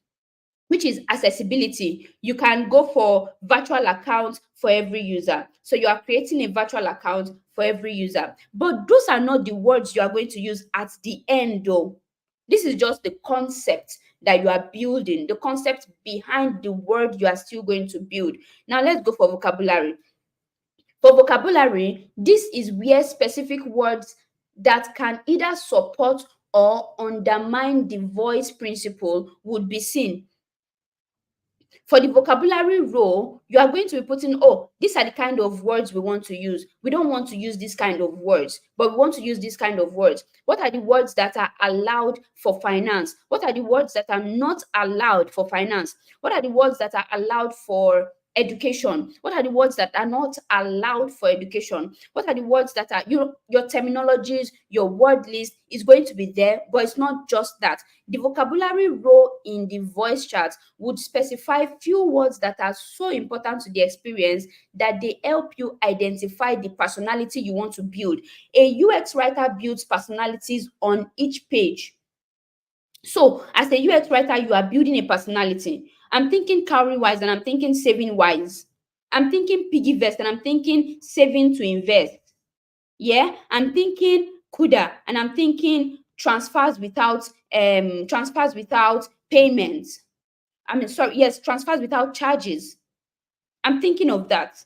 which is accessibility, you can go for virtual accounts for every user. So you are creating a virtual account for every user. But those are not the words you are going to use at the end, though. This is just the concept that you are building, the concept behind the word you are still going to build. Now let's go for vocabulary. For vocabulary, this is where specific words that can either support or undermine the voice principle would be seen. For the vocabulary role, you are going to be putting, oh, these are the kind of words we want to use. We don't want to use this kind of words, but we want to use this kind of words. What are the words that are allowed for finance? What are the words that are not allowed for finance? What are the words that are allowed for education? What are the words that are not allowed for education? What are the words that are, your terminologies, your word list is going to be there, but it's not just that. The vocabulary role in the voice chart would specify few words that are so important to the experience that they help you identify the personality you want to build. A UX writer builds personalities on each page. So as a UX writer, you are building a personality. I'm thinking cowrie wise and I'm thinking saving wise. I'm thinking piggy vest and I'm thinking saving to invest. Yeah, I'm thinking CUDA and I'm thinking transfers without payment. I mean, sorry, yes, transfers without charges. I'm thinking of that.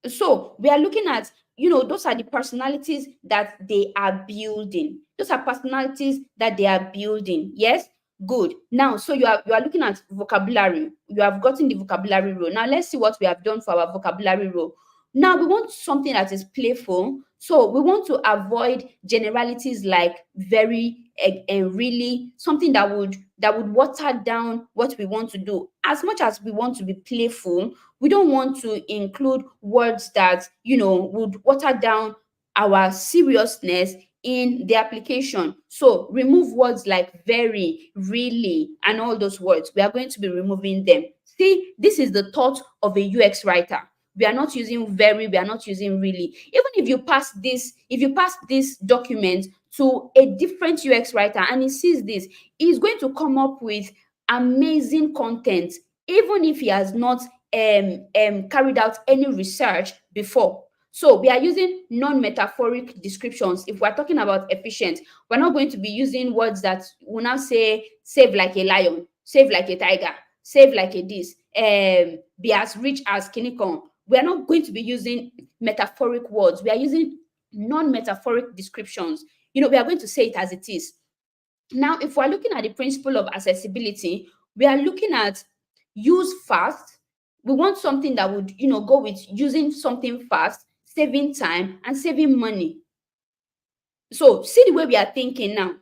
So we are looking at, those are the personalities that they are building. Those are personalities that they are building. Yes, good. Now, so you are looking at vocabulary. You have gotten the vocabulary role. Now let's see what we have done for our vocabulary role. Now we want something that is playful. So we want to avoid generalities like very and really, something that would water down what we want to do. As much as we want to be playful, we don't want to include words that would water down our seriousness in the application. So remove words like very, really, and all those words. We are going to be removing them. See, this is the thought of a UX writer. We are not using very, we are not using really. Even if you pass this document to a different UX writer and he sees this, he's going to come up with amazing content, even if he has not carried out any research before. So we are using non-metaphoric descriptions. If we're talking about efficient, we're not going to be using words that will now say save like a lion, save like a tiger, save like a this, be as rich as Kinikon. We are not going to be using metaphoric words. We are using non-metaphoric descriptions. We are going to say it as it is. Now, if we're looking at the principle of accessibility, we are looking at use fast. We want something that would, go with using something fast, saving time, and saving money. So see the way we are thinking now.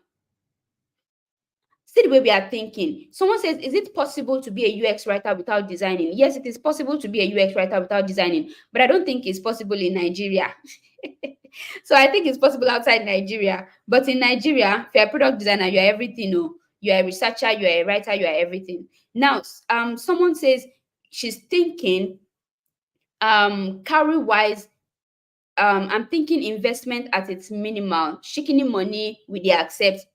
See the way we are thinking. Someone says, is it possible to be a UX writer without designing? Yes, it is possible to be a UX writer without designing, but I don't think it's possible in Nigeria. So I think it's possible outside Nigeria. But in Nigeria, if you're a product designer, you're everything. Oh. You're a researcher, you're a writer, you're everything. Now, someone says she's thinking, cowrie wise I'm thinking investment at its minimal, shikini money with the accept.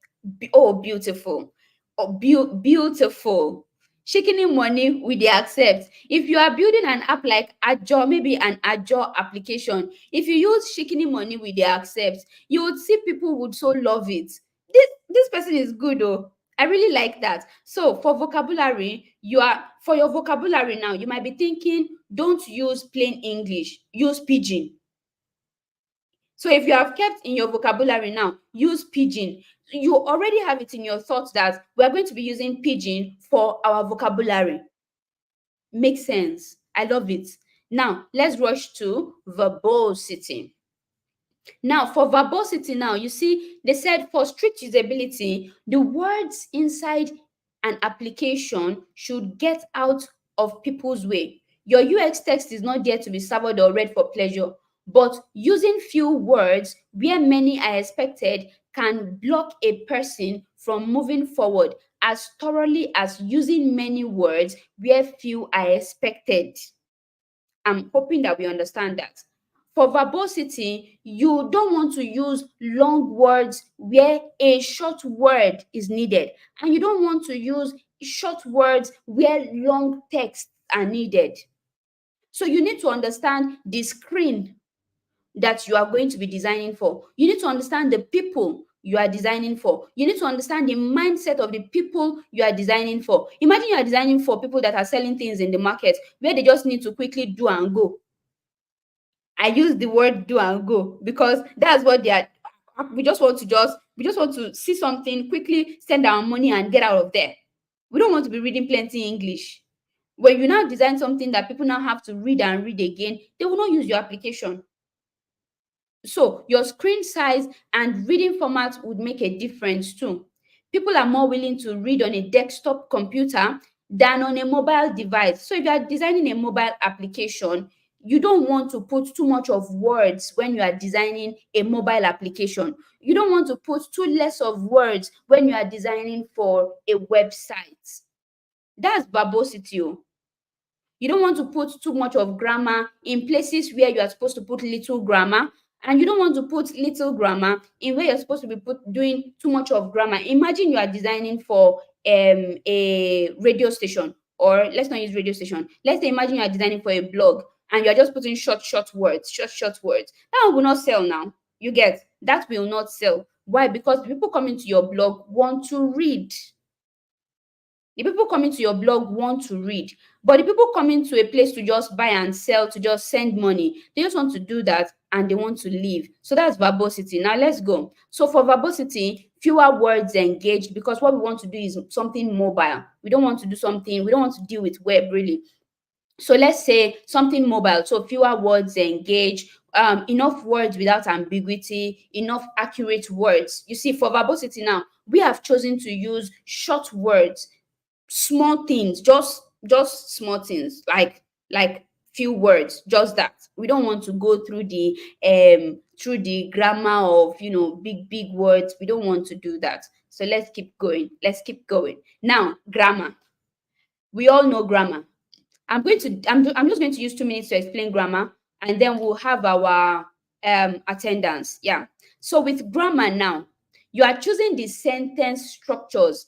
Oh, beautiful. Oh, beautiful. Shikini money with the accept. If you are building an app like Ajo, maybe an Ajo application, if you use shikini money with the accept, you would see people would so love it. This person is good, oh. I really like that. So for vocabulary, for your vocabulary now, you might be thinking, don't use plain English, use pidgin. So if you have kept in your vocabulary now, use pidgin. You already have it in your thoughts that we are going to be using pidgin for our vocabulary. Makes sense. I love it. Now let's rush to verbosity. Now, for verbosity, now you see, they said for strict usability, the words inside an application should get out of people's way. Your UX text is not there to be savored or read for pleasure, but using few words where many are expected can block a person from moving forward as thoroughly as using many words where few are expected. I'm hoping that we understand that. For verbosity, you don't want to use long words where a short word is needed, and you don't want to use short words where long texts are needed. So you need to understand the screen that you are going to be designing for. You need to understand the people you are designing for. You need to understand the mindset of the people you are designing for. Imagine you are designing for people that are selling things in the market where they just need to quickly do and go. I use the word do and go because that's what they are. We just want to see something quickly, send our money and get out of there. We don't want to be reading plenty English. When you now design something that people now have to read and read again, they will not use your application. So your screen size and reading format would make a difference too. People are more willing to read on a desktop computer than on a mobile device. So if you are designing a mobile application, you don't want to put too much of words when you are designing a mobile application. You don't want to put too less of words when you are designing for a website. That's verbosity. Oh. You don't want to put too much of grammar in places where you are supposed to put little grammar, and you don't want to put little grammar in where you're supposed to be doing too much of grammar. Imagine you are designing for a radio station, or let's not use radio station. Let's say imagine you are designing for a blog and you are just putting short words, short words. That one will not sell now. You get that will not sell. Why? Because the people coming to your blog want to read. The people coming to your blog want to read, but the people coming to a place to just buy and sell, to just send money, they just want to do that and they want to leave. So that's verbosity. Now let's go. So for verbosity, fewer words engaged, because what we want to do is something mobile. We don't want to deal with web really. So let's say something mobile. So fewer words engaged, enough words without ambiguity, enough accurate words. You see, for verbosity now, we have chosen to use short words, small things, just small things, like few words, just that. We don't want to go through the grammar of big words. We don't want to do that. So let's keep going now. Grammar, we all know grammar. I'm just going to use 2 minutes to explain grammar, and then we'll have our attendance. Yeah. So with grammar now, you are choosing the sentence structures.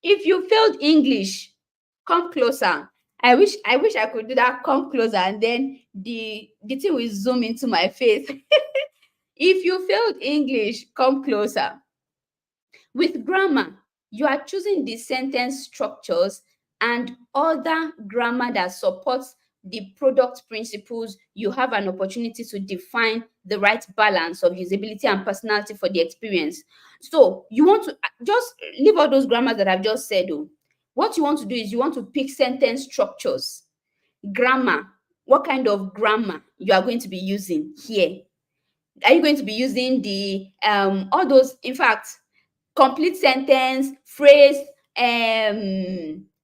If you failed English, come closer. I wish I could do that. Come closer, and then the thing will zoom into my face. If you failed English, come closer. With grammar, you are choosing the sentence structures and other grammar that supports the product principles. You have an opportunity to define the right balance of usability and personality for the experience. So you want to just leave all those grammars that I've just said. Oh. What you want to do is you want to pick sentence structures, grammar. What kind of grammar you are going to be using here? Are you going to be using the all those, in fact, complete sentence, phrase,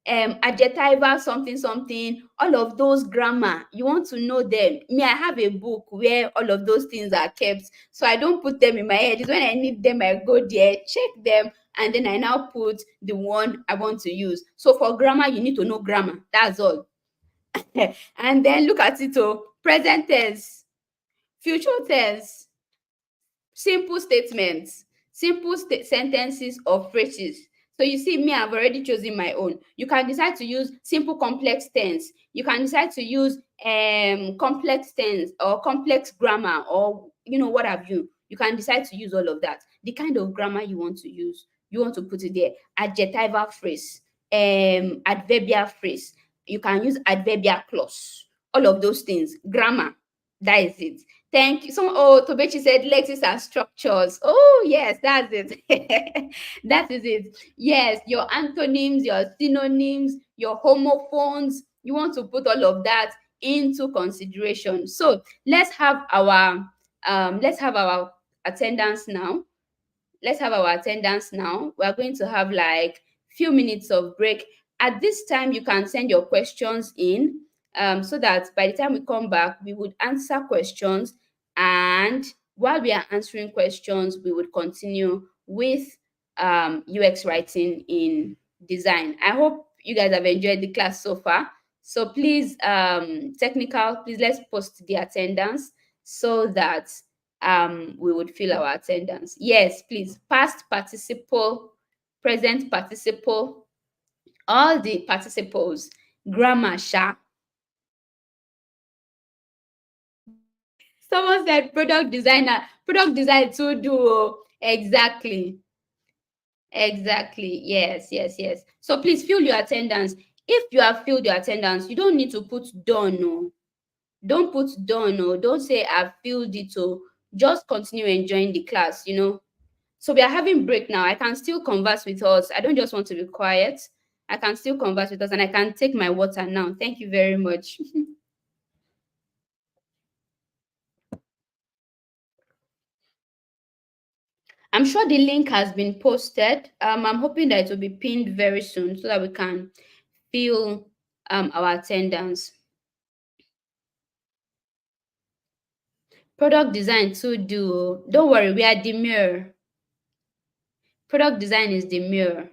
adjectival, something, something, all of those grammar? You want to know them. Me, I have a book where all of those things are kept. So I don't put them in my head. It's when I need them, I go there, check them, and then I now put the one I want to use. So for grammar, you need to know grammar. That's all. And then look at it, oh, present tense. Future tense, simple statements, sentences or phrases. So you see, me, I've already chosen my own. You can decide to use simple complex tense. You can decide to use complex tense or complex grammar, or what have you. You can decide to use all of that. The kind of grammar you want to use, you want to put it there. Adjectival phrase, adverbial phrase. You can use adverbial clause. All of those things. Grammar. That is it. Thank you. Tobechi said lexes are structures. Oh, yes, that's it. That is it. Yes, your antonyms, your synonyms, your homophones. You want to put all of that into consideration. So let's have our attendance now. We are going to have like few minutes of break. At this time, you can send your questions in, so that by the time we come back, we would answer questions. And while we are answering questions, we would continue with UX writing in design. I hope you guys have enjoyed the class so far. So please, technical, please let's post the attendance so that we would fill our attendance. Yes, please. Past participle, present participle, all the participles. Grammar, sha. Someone said product designer. Product design to do. Oh. Exactly. Exactly. Yes, yes, yes. So please fill your attendance. If you have filled your attendance, you don't need to put done. No. Don't put done. No. Don't say I've filled it. Oh. Just continue enjoying the class. So we are having break now. I can still converse with us. I don't just want to be quiet. I can still converse with us, and I can take my water now. Thank you very much. I'm sure the link has been posted. I'm hoping that it will be pinned very soon so that we can fill our attendance. Product design to do. Don't worry, we are demure. Product design is demure.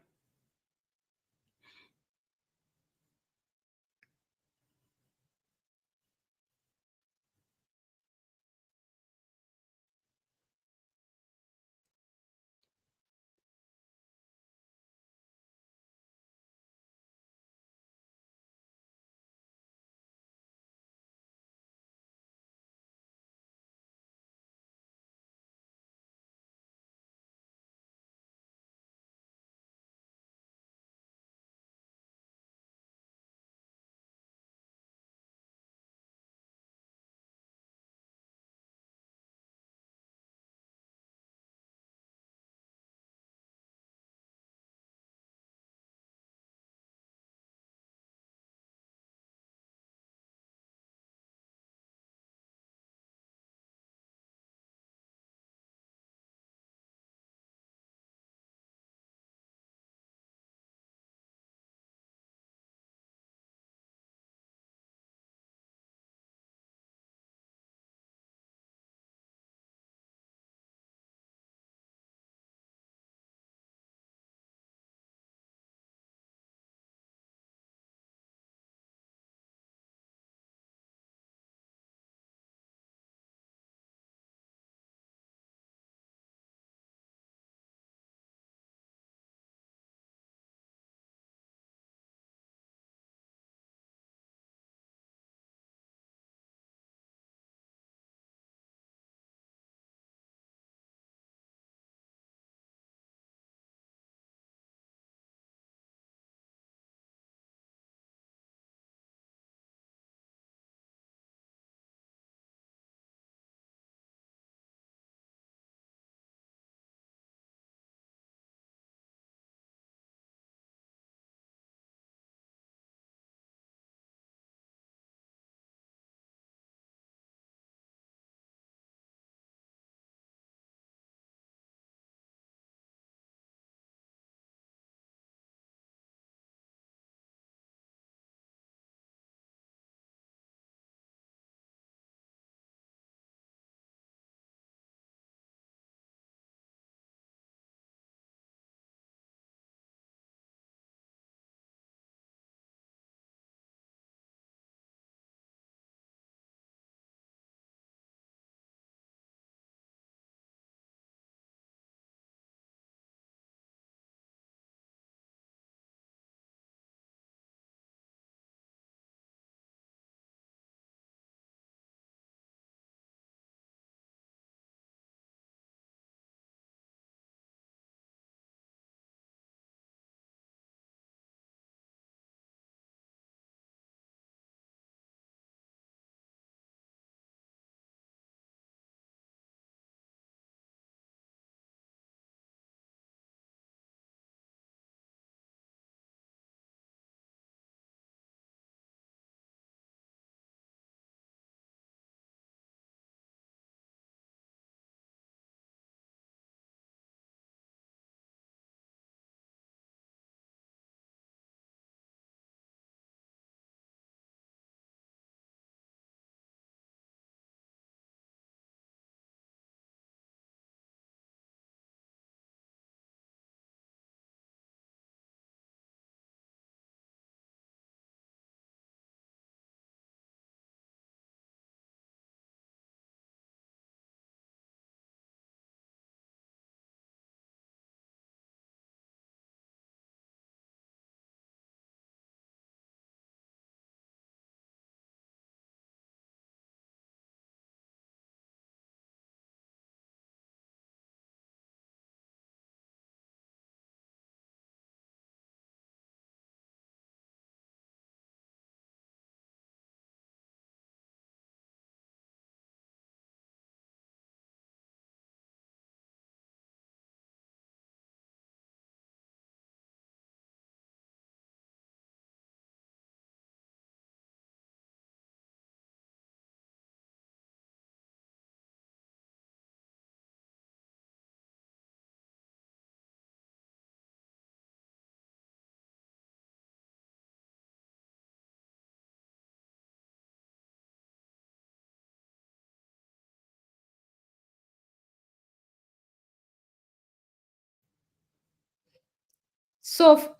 So,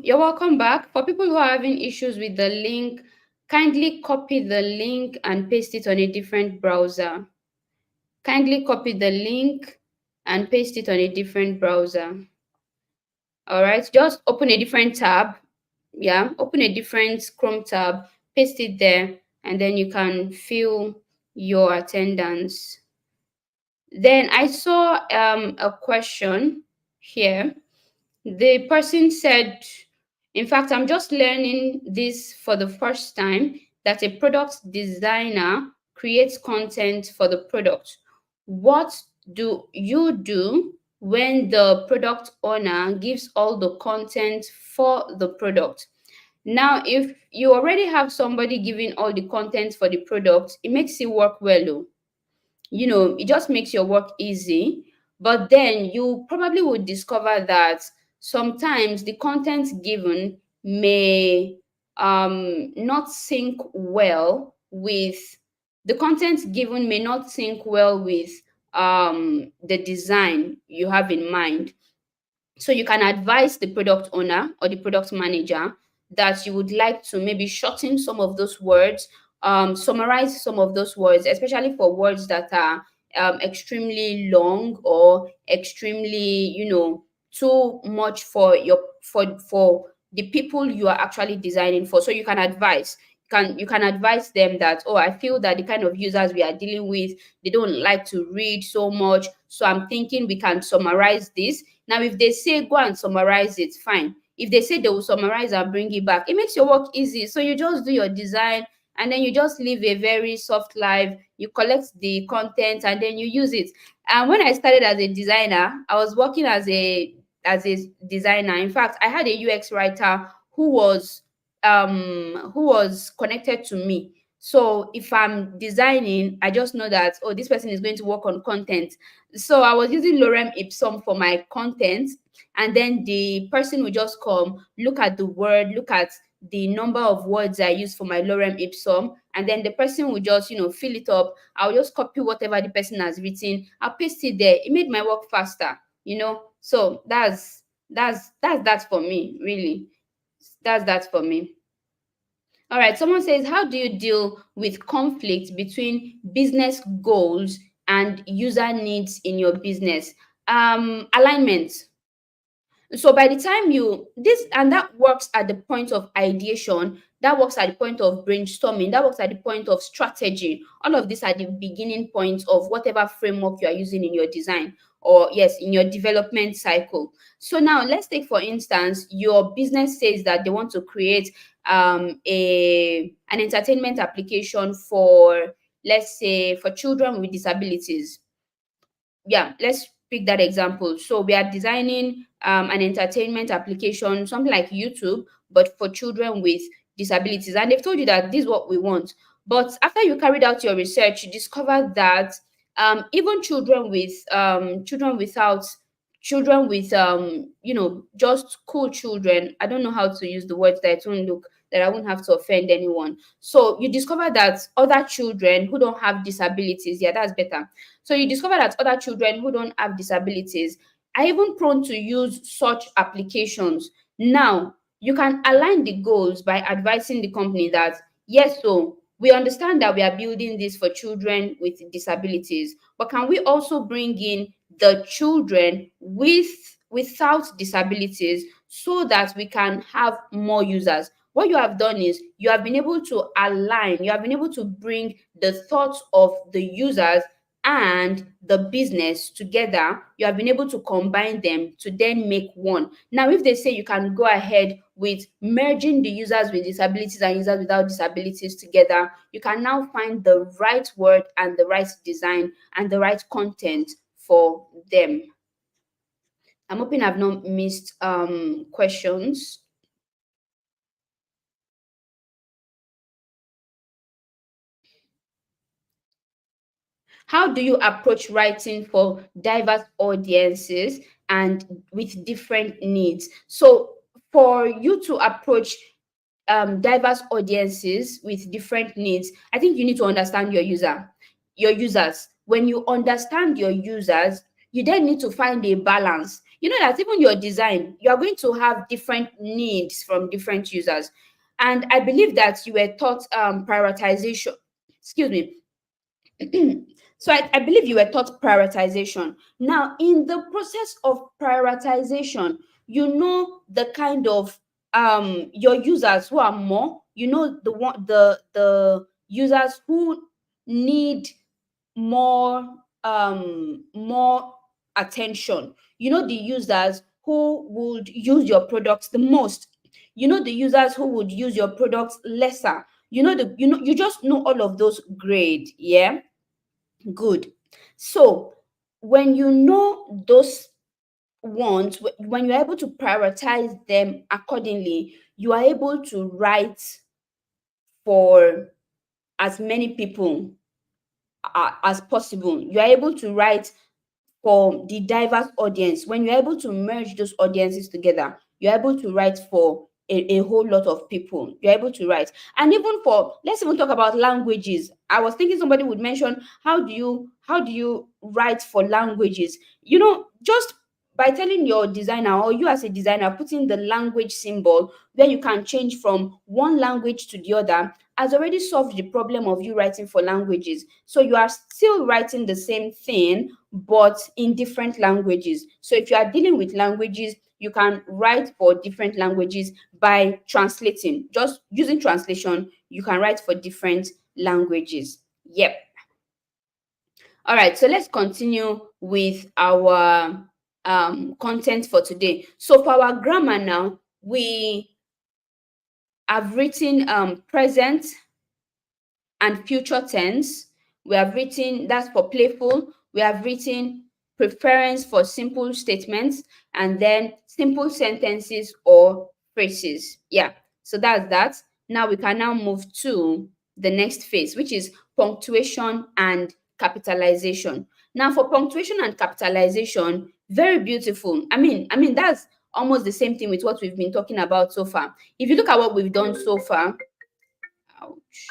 you're welcome back. For people who are having issues with the link, kindly copy the link and paste it on a different browser. Kindly copy the link and paste it on a different browser. All right, just open a different tab. Yeah, open a different Chrome tab, paste it there, and then you can fill your attendance. Then I saw a question here. The person said, in fact, I'm just learning this for the first time, that a product designer creates content for the product. What do you do when the product owner gives all the content for the product? Now, if you already have somebody giving all the content for the product, it makes it work well. Oh. It just makes your work easy. But then you probably would discover that sometimes the content given may not sync well with the content given may not sync well with the design you have in mind. So you can advise the product owner or the product manager that you would like to maybe shorten some of those words, summarize some of those words, especially for words that are extremely long or extremely, too much for the people you are actually designing for. So you can advise them that, oh, I feel that the kind of users we are dealing with, they don't like to read so much, so I'm thinking we can summarize this. Now, if they say go and summarize it, fine. If they say they will summarize and bring it back, it makes your work easy. So you just do your design and then you just live a very soft life. You collect the content and then you use it. And when I started as a designer, I was working as a designer. In fact, I had a UX writer who was connected to me. So if I'm designing, I just know that, oh, this person is going to work on content. So I was using lorem ipsum for my content, and then the person would just come, look at the word, look at the number of words I use for my lorem ipsum, and then the person would just, fill it up. I'll just copy whatever the person has written, I'll paste it there. It made my work faster. So that's for me, really. That's that for me. All right, someone says, how do you deal with conflict between business goals and user needs in your business? Alignment. So by the time you this and that works at the point of ideation, that works at the point of brainstorming, that works at the point of strategy. All of these are the beginning points of whatever framework you are using in your design, or yes, in your development cycle. So now let's take, for instance, your business says that they want to create a an entertainment application for, let's say, for children with disabilities. Yeah, let's pick that example. So we are designing an entertainment application, something like YouTube, but for children with disabilities. And they've told you that this is what we want. But after you carried out your research, you discovered that even children with just cool children. I don't know how to use the words that it won't look that I won't have to offend anyone. So you discover that other children who don't have disabilities, yeah, that's better. So you discover that other children who don't have disabilities are even prone to use such applications. Now, you can align the goals by advising the company that, yes, so we understand that we are building this for children with disabilities, but can we also bring in the children without disabilities so that we can have more users? What you have done is you have been able to align, you have been able to bring the thoughts of the users and the business together. You have been able to combine them to then make one. Now, if they say you can go ahead with merging the users with disabilities and users without disabilities together, you can now find the right word and the right design and the right content for them. I'm hoping I've not missed questions. How do you approach writing for diverse audiences and with different needs? So, for you to approach diverse audiences with different needs, I think you need to understand your users. When you understand your users, you then need to find a balance. you know that even your design, you are going to have different needs from different users. And I believe that you were taught prioritization. Excuse me. So I believe you were taught prioritization. Now, in the process of prioritization, you know the kind of your users who are more, you know the users who need more attention. You know the users who would use your products the most. You know the users who would use your products lesser. You just know all of those grade, yeah. Good. So when you know those ones, when you're able to prioritize them accordingly, you are able to write for as many people as possible. You are able to write for the diverse audience. When you're able to merge those audiences together, you're able to write for a whole lot of people. You're able to write. And even for, let's even talk about languages. I was thinking somebody would mention, how do you write for languages? Just by telling your designer, or you as a designer, putting the language symbol where you can change from one language to the other, has already solved the problem of you writing for languages. So you are still writing the same thing, but in different languages. So if you are dealing with languages, you can write for different languages by translating. Just using translation, you can write for different languages. Yep. All right, so let's continue with our content for today. So for our grammar now, we have written present and future tense. We have written, that's for playful. We have written preference for simple statements, and then simple sentences or phrases. Yeah, so that's that. Now we can now move to the next phase, which is punctuation and capitalization. Now for punctuation and capitalization, very beautiful. I mean that's almost the same thing with what we've been talking about so far. If you look at what we've done so far, ouch.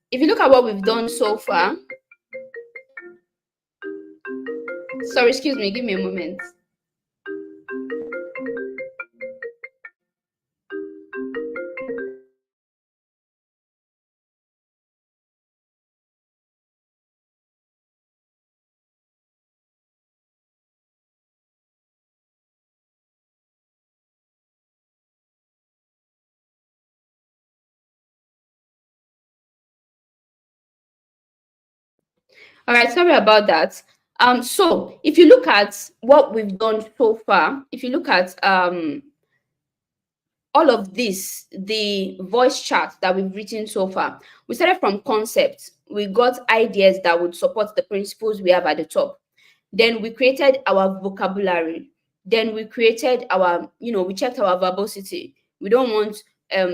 If you look at what we've done so far, sorry, excuse me, give me a moment. All right, sorry about that. So if you look at what we've done so far, if you look at all of this, the voice chart that we've written so far, we started from concepts. We got ideas that would support the principles we have at the top. Then we created our vocabulary. Then we created we checked our verbosity. We don't want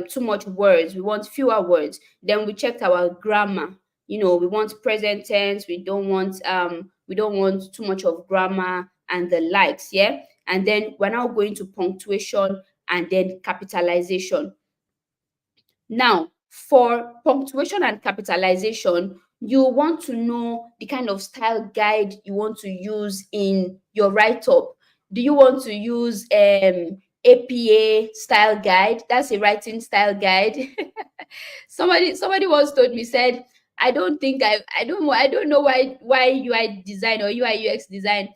too much words. We want fewer words. Then we checked our grammar. We want present tense. We don't want too much of grammar and the likes. Yeah. And then we're now going to punctuation and then capitalization. Now, for punctuation and capitalization, you want to know the kind of style guide you want to use in your write-up. Do you want to use APA style guide? That's a writing style guide. Somebody once told me, said, I don't know why UI design or UI UX design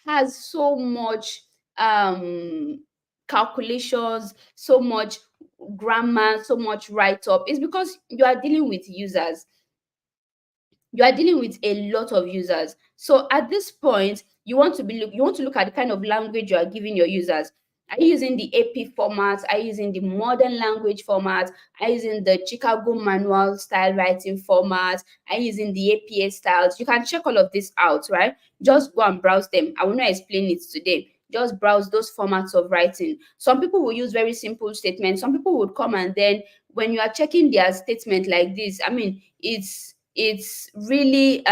has so much calculations, so much grammar, so much write up. Is because you are dealing with a lot of users. So at this point, you want to look at the kind of language you are giving your users. Are you using the AP format? Are you using the modern language format? Are you using the Chicago manual style writing format? Are you using the APA styles? You can check all of this out, right? Just go and browse them. I will not explain it today. Just browse those formats of writing. Some people will use very simple statements. Some people would come, and then when you are checking their statement like this, I mean, it's really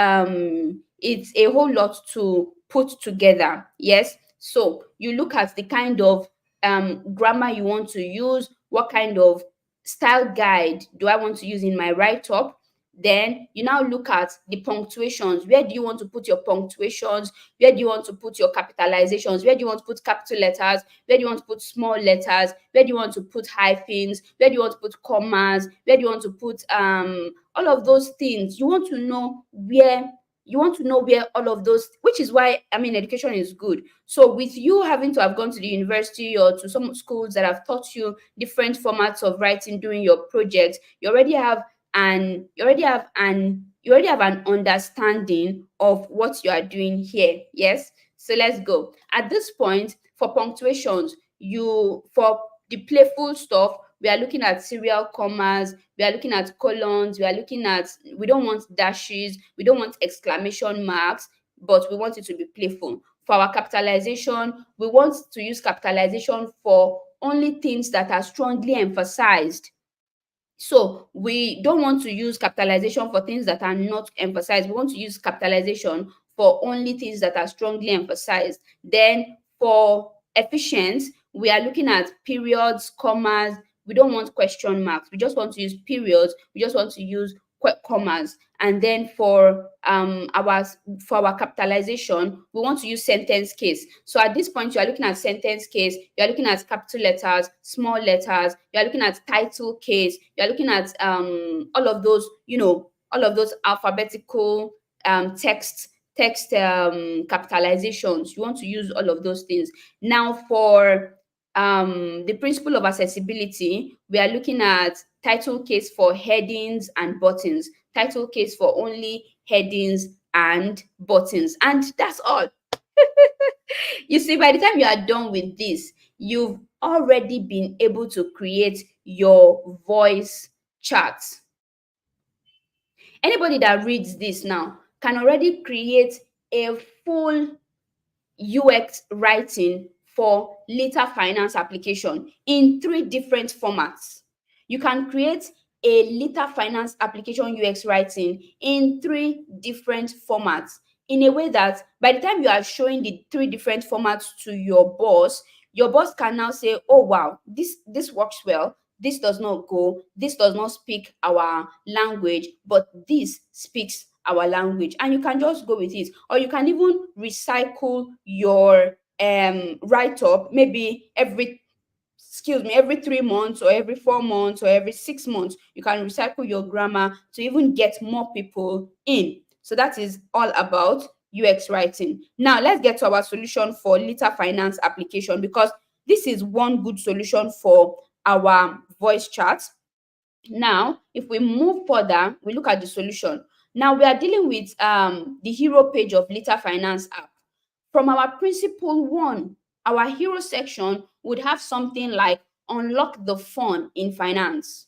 it's a whole lot to put together. Yes. So you look at the kind of grammar you want to use. What kind of style guide do I want to use in my write-up? Then you now look at the punctuations. Where do you want to put your punctuations? Where do you want to put your capitalizations? Where do you want to put capital letters? Where do you want to put small letters? Where do you want to put hyphens? Where do you want to put commas? Where do you want to put all of those things? You want to know where all of those, which is why, I mean, education is good. So with you having to have gone to the university or to some schools that have taught you different formats of writing during your project, you already have an understanding of what you are doing here. Yes. So let's go. At this point, for punctuations, you for the playful stuff, we are looking at serial commas, we are looking at colons, we don't want dashes, we don't want exclamation marks, but we want it to be playful. For our capitalization, we want to use capitalization for only things that are strongly emphasized. So we don't want to use capitalization for things that are not emphasized. We want to use capitalization for only things that are strongly emphasized. Then for efficient, we are looking at periods, commas. We don't want question marks. We just want to use periods. We just want to use commas. And then for our capitalization, we want to use sentence case. So at this point, you are looking at sentence case, you are looking at capital letters, small letters, you are looking at title case, you are looking at all of those alphabetical text capitalizations. You want to use all of those things. Now for the principle of accessibility, we are looking at title case for headings and buttons, title case for only headings and buttons, and that's all. You see, by the time you are done with this, you've already been able to create your voice chart. Anybody that reads this now can already create a full UX writing for later finance application in 3 different formats. You can create a later finance application UX writing in 3 different formats, in a way that by the time you are showing the 3 different formats to your boss can now say, oh wow, this works well, this does not go, this does not speak our language, but this speaks our language, and you can just go with it. Or you can even recycle your write up, maybe every 3 months or every 4 months or every 6 months. You can recycle your grammar to even get more people in. So that is all about UX writing. Now let's get to our solution for later finance application, because this is one good solution for our voice chat. Now, if we move further, we look at the solution. Now we are dealing with the hero page of later finance app. From our principle 1, our hero section would have something like unlock the fun in finance.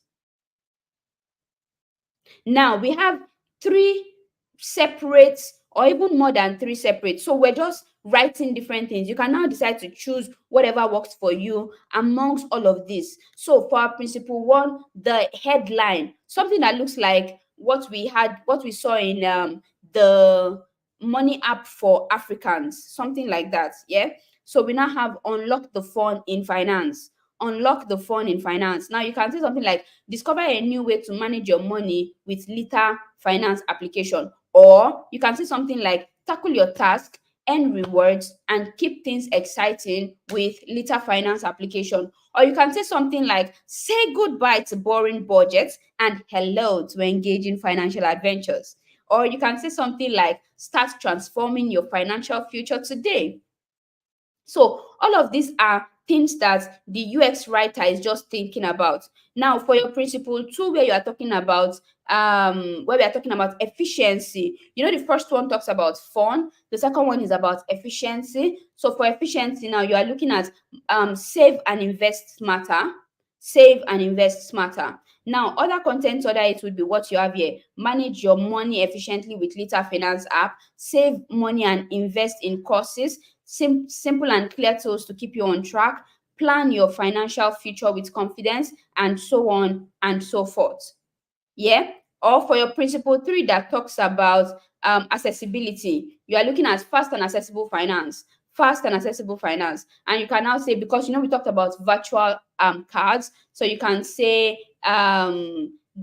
Now we have 3 separate, or even more than 3 separate. So we're just writing different things. You can now decide to choose whatever works for you amongst all of this. So for our principle 1, the headline, something that looks like what we saw in the money app for Africans, something like that. Yeah. So we now have unlock the fun in finance. Unlock the fun in finance. Now you can say something like discover a new way to manage your money with later finance application. Or you can say something like tackle your task, earn rewards, and keep things exciting with later finance application. Or you can say something like say goodbye to boring budgets and hello to engaging financial adventures. Or you can say something like start transforming your financial future today. So all of these are things that the UX writer is just thinking about. Now, for your principle 2, where we are talking about efficiency. The first one talks about fun. The second one is about efficiency. So for efficiency, now you are looking at save and invest smarter. Save and invest smarter. Now, other content under it would be what you have here. Manage your money efficiently with later finance app. Save money and invest in courses. Simple and clear tools to keep you on track. Plan your financial future with confidence, and so on and so forth. Yeah. Or for your principle 3 that talks about accessibility, you are looking at fast and accessible finance. Fast and accessible finance. And you can now say, because we talked about virtual cards, so you can say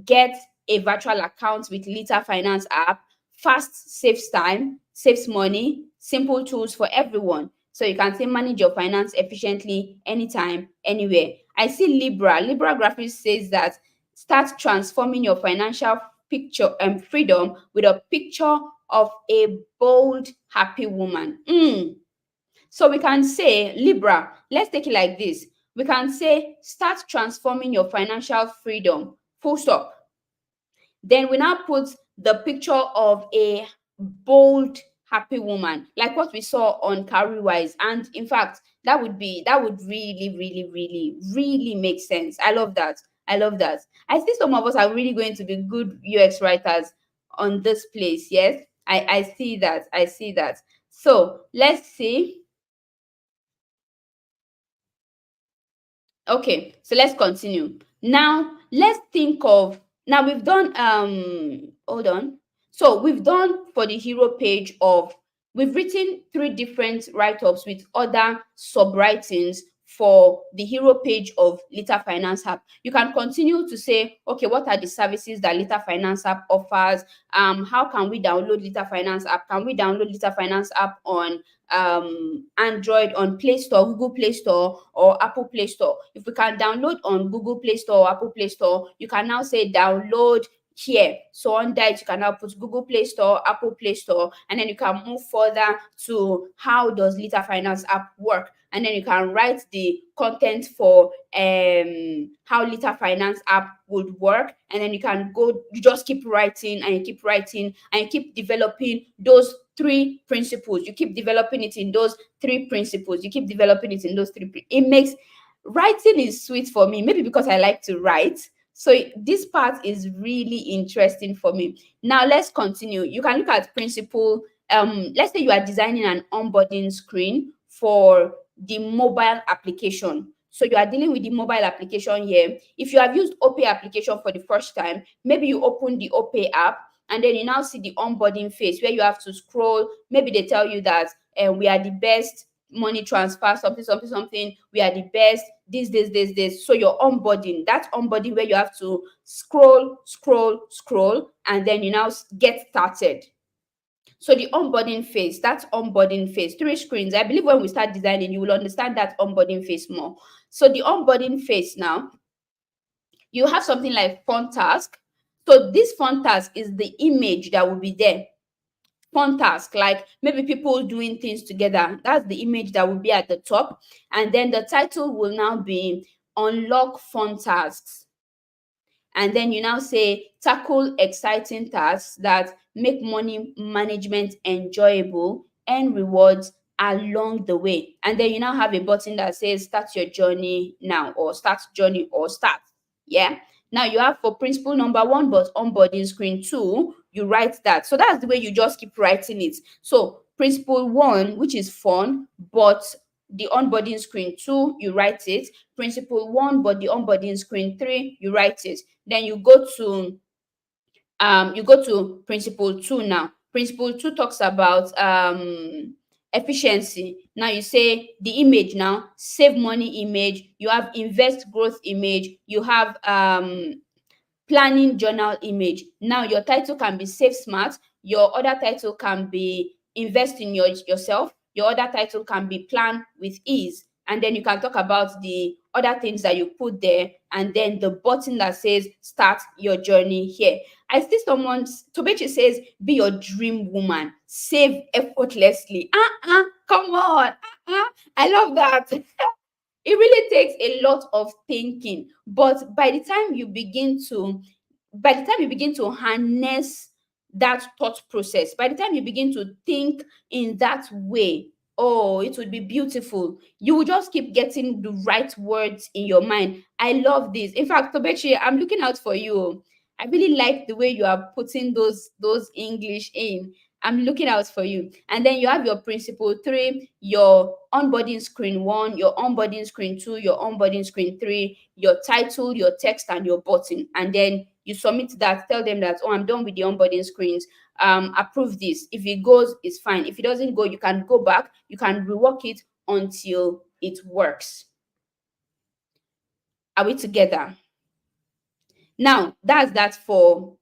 get a virtual account with Lita Finance app. Fast, saves time, saves money, simple tools for everyone. So you can say manage your finance efficiently anytime, anywhere. I see Libra. Libra Graphics says that start transforming your financial picture and freedom with a picture of a bold, happy woman. So we can say, Libra, let's take it like this. We can say, start transforming your financial freedom, full stop. Then we now put the picture of a bold, happy woman, like what we saw on Career Wise. And in fact, that would really, really, really, really make sense. I love that. I love that. I see some of us are really going to be good UX writers on this place. Yes, I see that. I see that. So let's see. Okay, so let's continue. Now, let's think of, now we've done hold on. So we've done for the hero page of, we've written three different write-ups with other sub-writings for the hero page of Lita Finance app. You can continue to say, okay, what are the services that Lita Finance app offers? How can we download Lita Finance app? Can we download Lita Finance app on Android, on Play Store, Google Play Store, or Apple Play Store? If we can download on Google Play Store or Apple Play Store, you can now say download here. So on that, you can now put Google Play Store, Apple Play Store, and then you can move further to how does Lita Finance app work, and then you can write the content for how Lita Finance app would work, and then you can go, you just keep writing and you keep writing and you keep developing those three principles. You keep developing it in those three principles. You keep developing it in those it makes, writing is sweet for me, maybe because I like to write. So this part is really interesting for me. Now let's continue. You can look at principle. Let's say you are designing an onboarding screen for the mobile application. So you are dealing with the mobile application here. If you have used OPay application for the first time, maybe you open the OPay app and then you now see the onboarding phase where you have to scroll. Maybe they tell you that we are the best money transfer, something, something, something. We are the best, this. So your onboarding, that onboarding where you have to scroll, scroll, scroll, and then you now get started. So the onboarding phase, that's onboarding phase, three screens. I believe when we start designing, you will understand that onboarding phase more. So the onboarding phase now, you have something like font task. So this font task is the image that will be there. Font task, like maybe people doing things together. That's the image that will be at the top. And then the title will now be unlock font tasks. And then you now say tackle exciting tasks that make money management enjoyable and rewards along the way. And then you now have a button that says start your journey now, or start journey, or start. Yeah. Now you have for principle number one, but onboarding screen two, you write that. So that's the way you just keep writing it. So principle one, which is fun, but the onboarding screen two, you write it. Principle one, but the onboarding screen three, you write it. Then you go to principle two now. Principle two talks about efficiency. Now you say the image now, save money image, you have invest growth image, you have planning journal image. Now your title can be save smart, your other title can be invest in yourself, your other title can be plan with ease. And then you can talk about the other things that you put there, and then the button that says start your journey here. I see someone, Tobechi says, be your dream woman, save effortlessly. Come on. I love that. It really takes a lot of thinking, but by the time you begin to harness that thought process, by the time you begin to think in that way, oh, it would be beautiful. You will just keep getting the right words in your mind. I love this. In fact, Tobechi, I'm looking out for you. I really like the way you are putting those English in. I'm looking out for you. And then you have your principle three, your onboarding screen one, your onboarding screen two, your onboarding screen three, your title, your text, and your button. And then you submit that, tell them that, oh, I'm done with the onboarding screens. Approve this. If it goes, it's fine. If it doesn't go, you can go back, you can rework it until it works. Are we together? Now, that's that for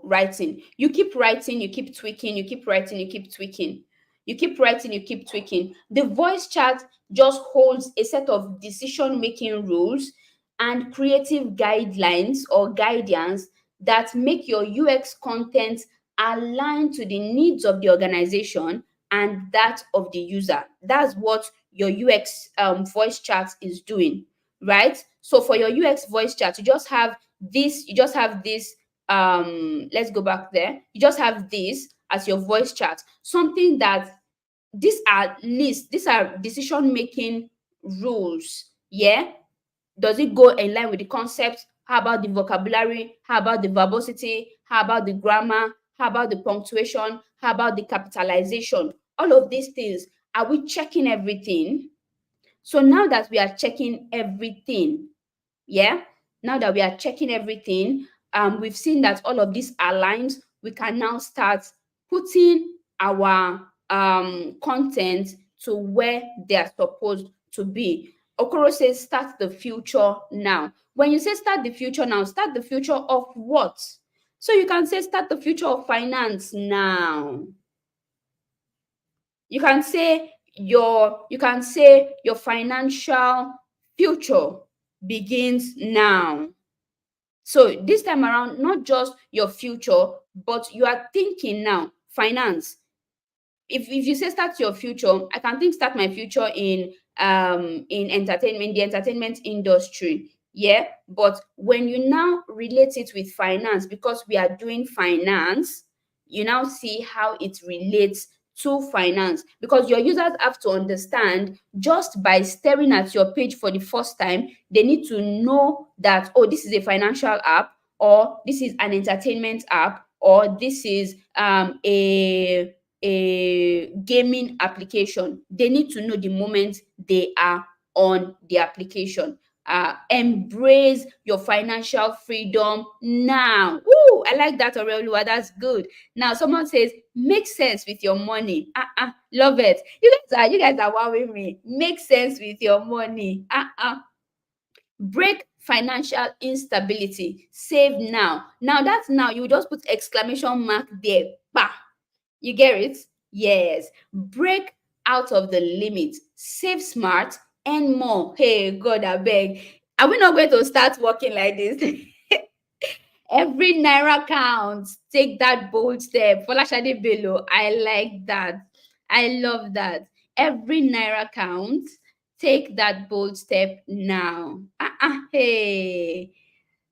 writing. You keep writing, you keep tweaking, you keep writing, you keep tweaking. You keep writing, you keep tweaking. The voice chart just holds a set of decision making rules and creative guidelines or guidance that make your UX content align to the needs of the organization and that of the user. That's what your UX voice chart is doing, right? So for your UX voice chart, you just have this let's go back there. You just have this as your voice chart. Something that these are decision making rules. Yeah. Does it go in line with the concept? How about the vocabulary? How about the verbosity? How about the grammar? How about the punctuation? How about the capitalization? All of these things, are we checking everything? So now that we are checking everything, yeah, now that we are checking everything, we've seen that all of this aligns. We can now start putting our content to where they are supposed to be. Okoro says start the future now. When you say start the future now, start the future of what? So you can say start the future of finance now. You can say your financial future begins now. So this time around, not just your future, but you are thinking now finance. If you say start your future, I can think start my future in entertainment, the entertainment industry. Yeah. But when you now relate it with finance, because we are doing finance, you now see how it relates to finance, because your users have to understand, just by staring at your page for the first time, they need to know that, oh, this is a financial app, or this is an entertainment app, or this is a gaming application. They need to know the moment they are on the application. Embrace your financial freedom now. Woo, I like that, Aureolua. That's good. Now, someone says, make sense with your money. Love it. You guys are wowing me. Make sense with your money. Break financial instability. Save now. Now, that's now. You just put exclamation mark there. Bah. You get it? Yes. Break out of the limit. Save smart and more. Hey, God, I beg. Are we not going to start working like this? Every naira counts. Take that bold step. Folashade Bello. I like that. I love that. Every naira counts. Take that bold step now. Hey.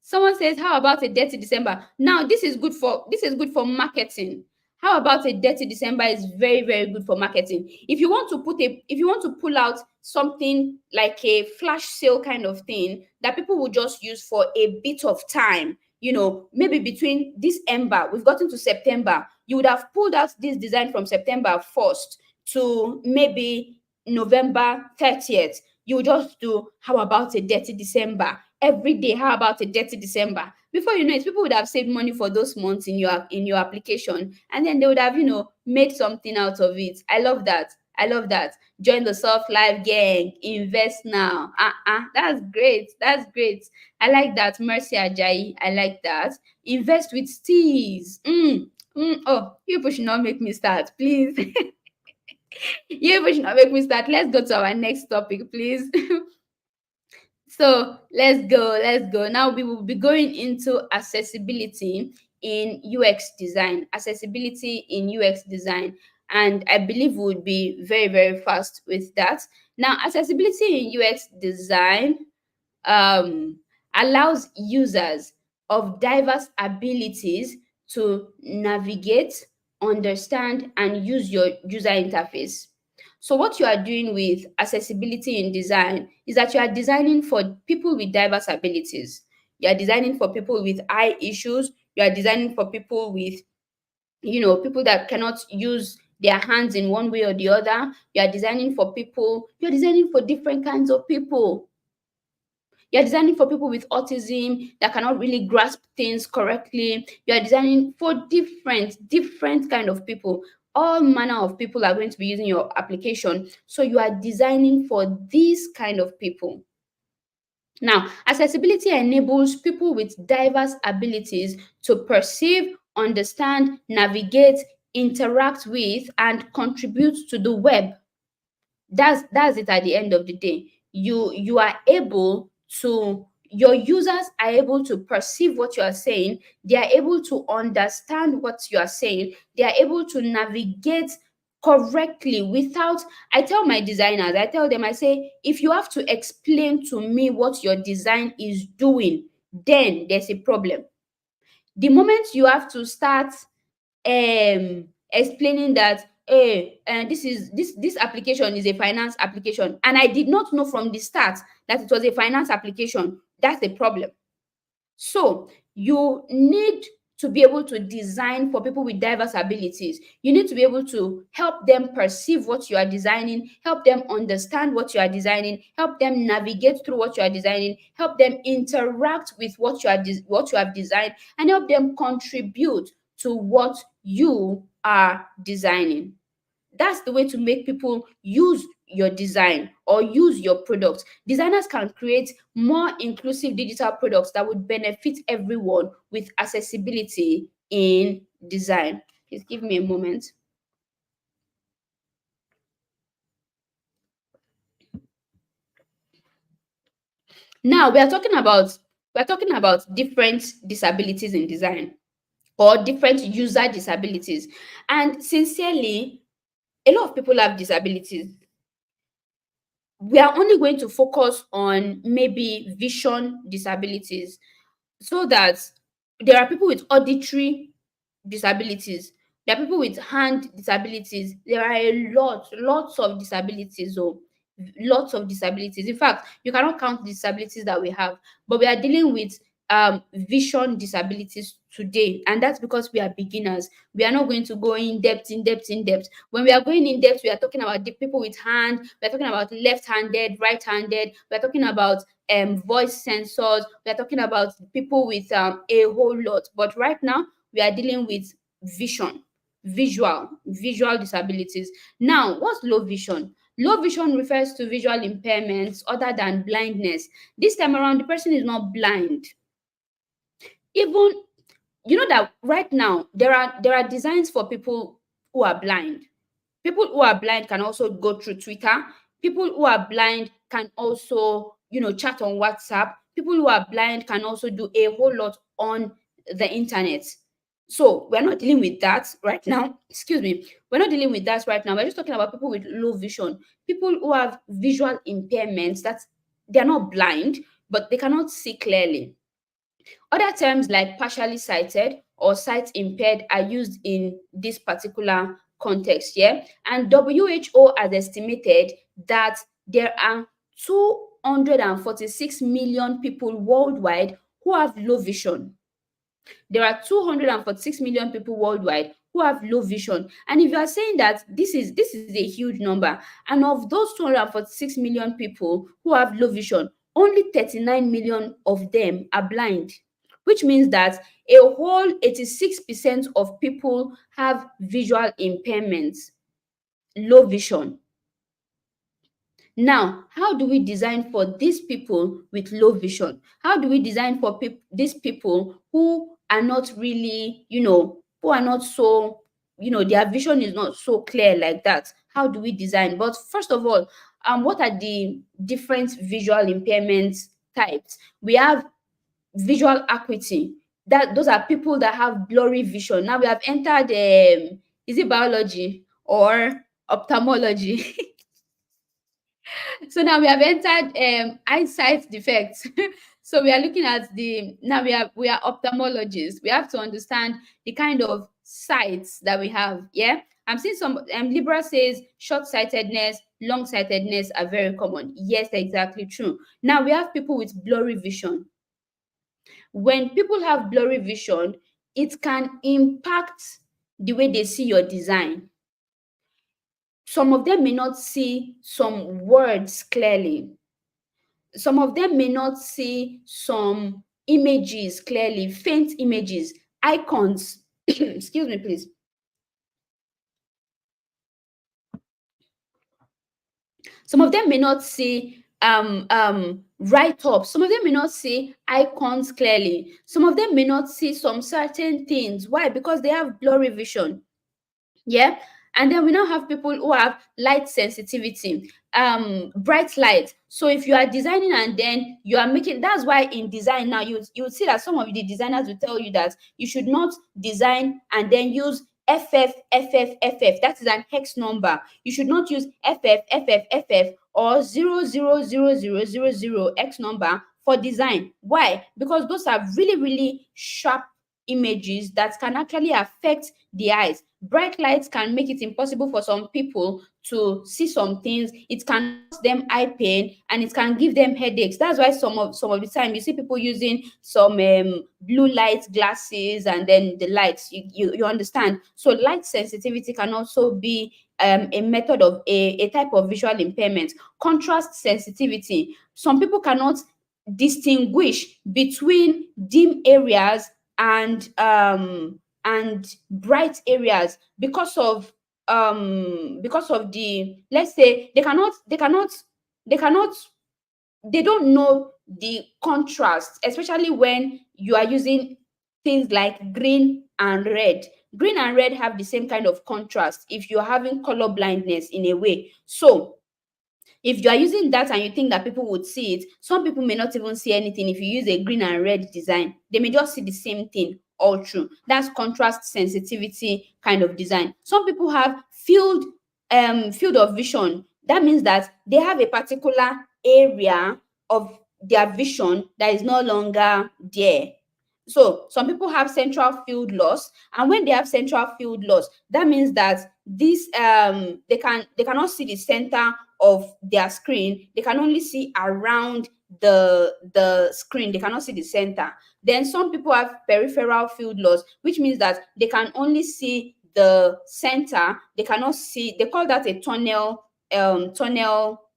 Someone says, how about a dirty December? Now, this is good for marketing. How about a dirty December is very, very good for marketing. If you want to pull out something like a flash sale kind of thing that people will just use for a bit of time, maybe between this Ember, we've gotten to September, you would have pulled out this design from September 1st to maybe November 30th. You just do, how about a dirty December? Every day, how about a dirty December? Before you know it, people would have saved money for those months in your application, and then they would have made something out of it. I love that. Join the soft life gang. Invest now. That's great. That's great. I like that. Mercy Ajayi. I like that. Invest with steez. Oh, you people should not make me start, please. You people should not make me start. Let's go to our next topic, please. So let's go. Now we will be going into accessibility in UX design. Accessibility in UX design. And I believe we would be very, very fast with that. Now, accessibility in UX design um, allows users of diverse abilities to navigate, understand, and use your user interface. So, what you are doing with accessibility in design is that you are designing for people with diverse abilities. You are designing for people with eye issues. You are designing for people with, people that cannot use their hands in one way or the other. You're designing for different kinds of people. You're designing for people with autism that cannot really grasp things correctly. You're designing for different kind of people. All manner of people are going to be using your application. So you are designing for these kind of people. Now, accessibility enables people with diverse abilities to perceive, understand, navigate, interact with, and contribute to the web. That's it at the end of the day. You are able to, your users are able to perceive what you are saying, they are able to understand what you are saying, they are able to navigate correctly without, I tell my designers, I tell them, I say, if you have to explain to me what your design is doing, then there's a problem. The moment you have to start explaining that, hey, this application is a finance application, and I did not know from the start that it was a finance application, that's a problem. So you need to be able to design for people with diverse abilities. You need to be able to help them perceive what you are designing, help them understand what you are designing, help them navigate through what you are designing, help them interact with what what you have designed, and help them contribute to what you are designing. That's the way to make people use your design or use your product. Designers can create more inclusive digital products that would benefit everyone with accessibility in design. Please give me a moment. Now we're talking about different disabilities in design, or different user disabilities. And sincerely, a lot of people have disabilities. We are only going to focus on maybe vision disabilities, so that there are people with auditory disabilities, there are people with hand disabilities, there are lots of disabilities. Oh, lots of disabilities. In fact, you cannot count the disabilities that we have, but we are dealing with vision disabilities today, and that's because we are beginners. We are not going to go in depth. When we are going in depth, we are talking about the people with hand, we are talking about left-handed, right-handed, we are talking about voice sensors, we are talking about people with a whole lot. But right now we are dealing with vision, visual disabilities. Now, what's low vision? Low vision refers to visual impairments other than blindness. This time around, the person is not blind. Even, you know that right now there are designs for people who are blind. People who are blind can also go through Twitter. People who are blind can also, chat on WhatsApp. People who are blind can also do a whole lot on the internet. So we're not dealing with that right now. Excuse me. We're not dealing with that right now. We're just talking about people with low vision, people who have visual impairments, that they're not blind, but they cannot see clearly. Other terms like partially sighted or sight impaired are used in this particular context here. And WHO has estimated that there are 246 million people worldwide who have low vision. There are 246 million people worldwide who have low vision. And if you are saying that this is a huge number, and of those 246 million people who have low vision, only 39 million of them are blind, which means that a whole 86% of people have visual impairments, low vision. Now, how do we design for these people with low vision? How do we design for these people who are not really, who are not so, their vision is not so clear like that? How do we design? But first of all, what are the different visual impairment types? We have visual acuity. That those are people that have blurry vision. Now we have entered, is it biology or ophthalmology? So now we have entered eyesight defects. So we are looking at the, now we are ophthalmologists. We have to understand the kind of sights that we have. Yeah. I'm seeing some Libra says short-sightedness, long-sightedness are very common. Yes, exactly true. Now we have people with blurry vision. When people have blurry vision, it can impact the way they see your design. Some of them may not see some words clearly. Some of them may not see some images clearly, faint images, icons. Excuse me, please. Some of them may not see write up. Some of them may not see icons clearly. Some of them may not see some certain things. Why? Because they have blurry vision. Yeah. And then we now have people who have light sensitivity, bright light. So if you are designing and then you are making, that's why in design now you would see that some of the designers will tell you that you should not design and then use FF. That is an hex number. You should not use FF or 0000000 X number for design. Why? Because those are really sharp images that can actually affect the eyes. Bright lights can make it impossible for some people to see some things. It can cause them eye pain and it can give them headaches. That's why some of the time you see people using some blue light glasses and then the lights. You understand. So light sensitivity can also be a method of a type of visual impairment. Contrast sensitivity. Some people cannot distinguish between dim areas and bright areas because of the, let's say, they cannot they don't know the contrast, especially when you are using things like green and red. Green and red have the same kind of contrast if you're having color blindness in a way. So if you are using that and you think that people would see it, some people may not even see anything. If you use a green and red design, they may just see the same thing all through. That's contrast sensitivity kind of design. Some people have field of vision. That means that they have a particular area of their vision that is no longer there. So some people have central field loss, and when they have central field loss, that means that this they cannot see the center of their screen. They can only see around the screen. They cannot see the center. Then some people have peripheral field loss, which means that they can only see the center. They cannot see, they call that a tunnel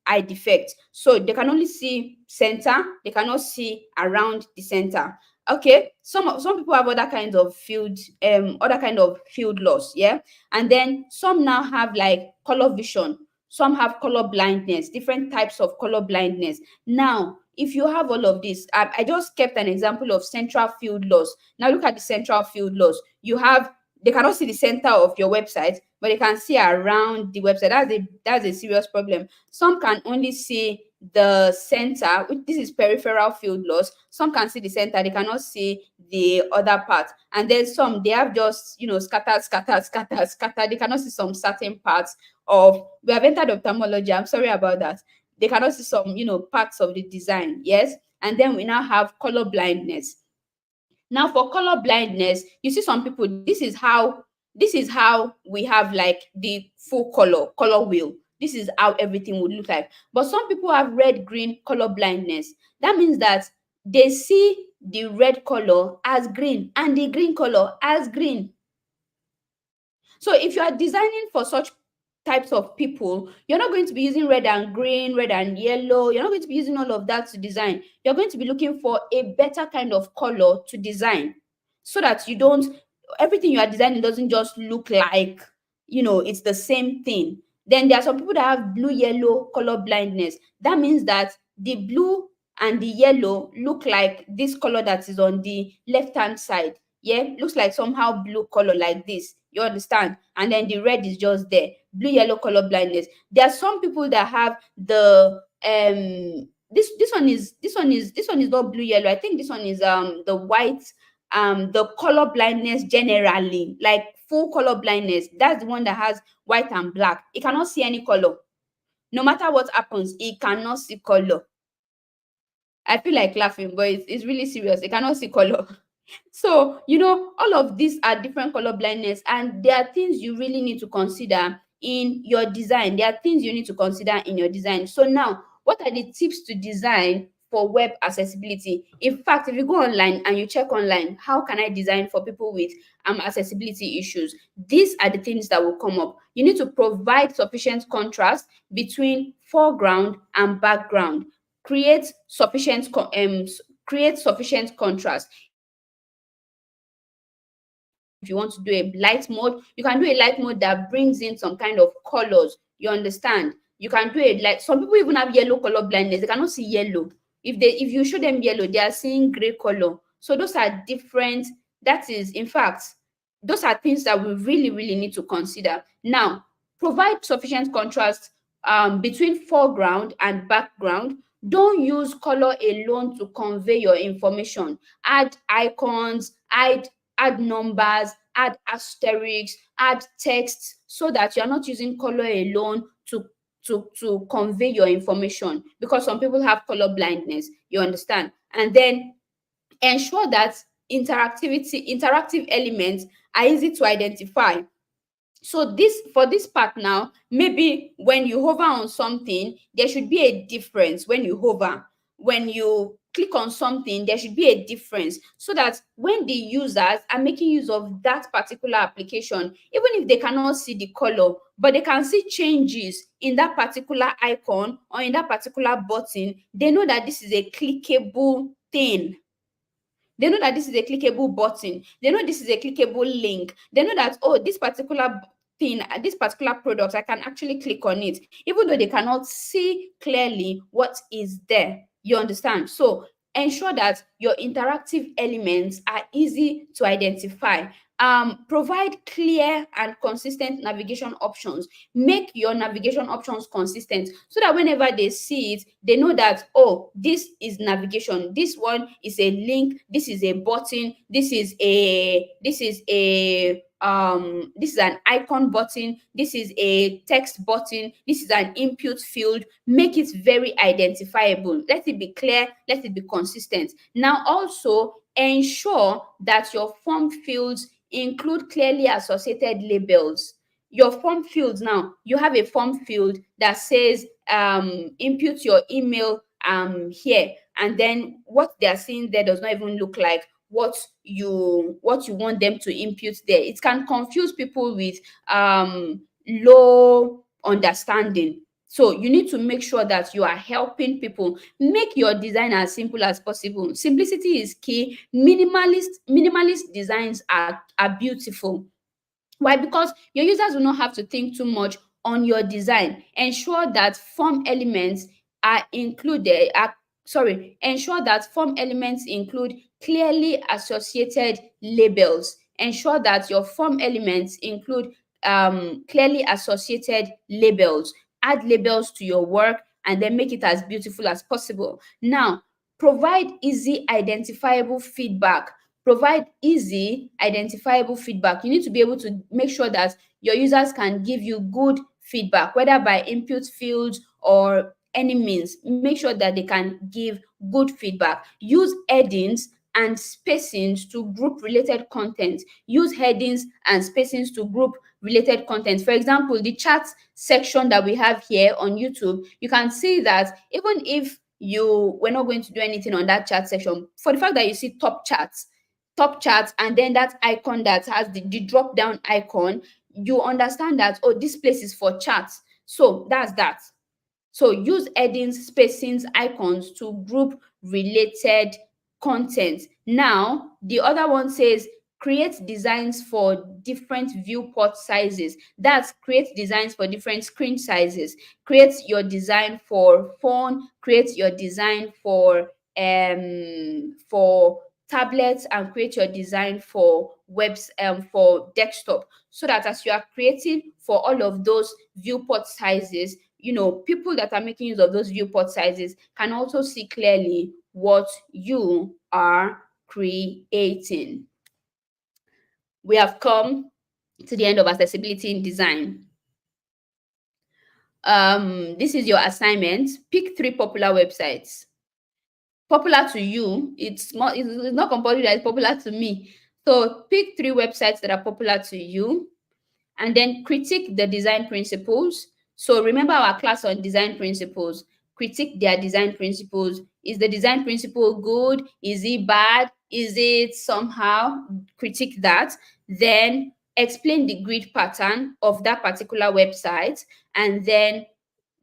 eye defect. So they can only see center, they cannot see around the center. Okay, some people have other kind of field loss. Yeah. And then some now have like color vision. Some have color blindness, different types of color blindness. Now, if you have all of this, I just kept an example of central field loss. Now look at the central field loss. You have, they cannot see the center of your website, but they can see around the website. That's a serious problem. Some can only see the center, which this is peripheral field loss. Some can see the center, they cannot see the other part. And then some, they have just, scattered. They cannot see some certain parts of, we have entered ophthalmology, I'm sorry about that. They cannot see some, parts of the design. Yes. And then we now have color blindness. Now for color blindness, you see some people, this is how we have like the full color wheel. This is how everything would look like. But some people have red green color blindness. That means that they see the red color as green and the green color as green. So if you are designing for such types of people, you're not going to be using red and green, red and yellow. You're not going to be using all of that to design. You're going to be looking for a better kind of color to design, so that you don't, everything you are designing doesn't just look like, it's the same thing. Then there are some people that have blue yellow color blindness. That means that the blue and the yellow look like this color that is on the left hand side. Yeah, looks like somehow blue color like this. You understand? And then the red is just there. Blue yellow color blindness. There are some people that have the this one is not blue yellow. I think this one is the white, the color blindness generally, like full color blindness. That's the one that has white and black. It cannot see any color. No matter what happens, it cannot see color. I feel like laughing, but it's really serious. It cannot see color. So, all of these are different color blindness, and there are things you really need to consider in your design. There are things you need to consider in your design. So now, what are the tips to design for web accessibility? In fact, if you go online and you check online, how can I design for people with accessibility issues? These are the things that will come up. You need to provide sufficient contrast between foreground and background. Create sufficient contrast. If you want to do a light mode, you can do a light mode that brings in some kind of colors. You understand? You can do it like some people even have yellow color blindness. They cannot see yellow. If you show them yellow, they are seeing gray color. So those are different. That is, in fact, those are things that we really, really need to consider. Now, provide sufficient contrast between foreground and background. Don't use color alone to convey your information. Add icons, add numbers, add asterisks, add text, so that you're not using color alone to convey your information, because some people have color blindness, you understand. And then ensure that interactive elements are easy to identify. So this, for this part now, maybe when you hover on something, there should be a difference. When you hover, when you click on something, there should be a difference, so that when the users are making use of that particular application, even if they cannot see the color, but they can see changes in that particular icon or in that particular button, they know that this is a clickable thing. They know that this is a clickable button. They know this is a clickable link. They know that, oh, this particular thing, this particular product, I can actually click on it, even though they cannot see clearly what is there. You understand? So ensure that your interactive elements are easy to identify. Provide clear and consistent navigation options. Make your navigation options consistent, so that whenever they see it, they know that, oh, this is navigation, this one is a link, this is a button, this is an icon button, this is a text button, this is an input field. Make it very identifiable. Let it be clear, let it be consistent. Now also ensure that your form fields include clearly associated labels. Your form fields, now you have a form field that says input your email here, and then what they are seeing there does not even look like what you want them to input there. It can confuse people with low understanding. So you need to make sure that you are helping people. Make your design as simple as possible. Simplicity is key. Minimalist designs are beautiful. Why? Because your users will not have to think too much on your design. Ensure that form elements are included. Ensure that form elements include clearly associated labels. Ensure that your form elements include clearly associated labels. Add labels to your work and then make it as beautiful as possible. Now, provide easy identifiable feedback. Provide easy identifiable feedback. You need to be able to make sure that your users can give you good feedback, whether by input fields or any means. Make sure that they can give good feedback. Use headings and spacings to group related content. Use headings and spacings to group related content. For example, the chat section that we have here on YouTube, you can see that even if you were not going to do anything on that chat section, for the fact that you see top charts, and then that icon that has the drop down icon, you understand that, oh, this place is for charts. So that's that. So use headings, spacings, icons to group related content. Now, the other one says create designs for different viewport sizes. That's create designs for different screen sizes. Create your design for phone, create your design for tablets, and create your design for for desktop, so that as you are creating for all of those viewport sizes, people that are making use of those viewport sizes can also see clearly what you are creating. We have come to the end of accessibility in design. This is your assignment. Pick 3 popular websites. Popular to you, it's not compulsory that it's popular to me. So pick 3 websites that are popular to you, and then critique the design principles. So remember our class on design principles. Critique their design principles. Is the design principle good? Is it bad? Is it somehow? Critique that. Then explain the grid pattern of that particular website, and then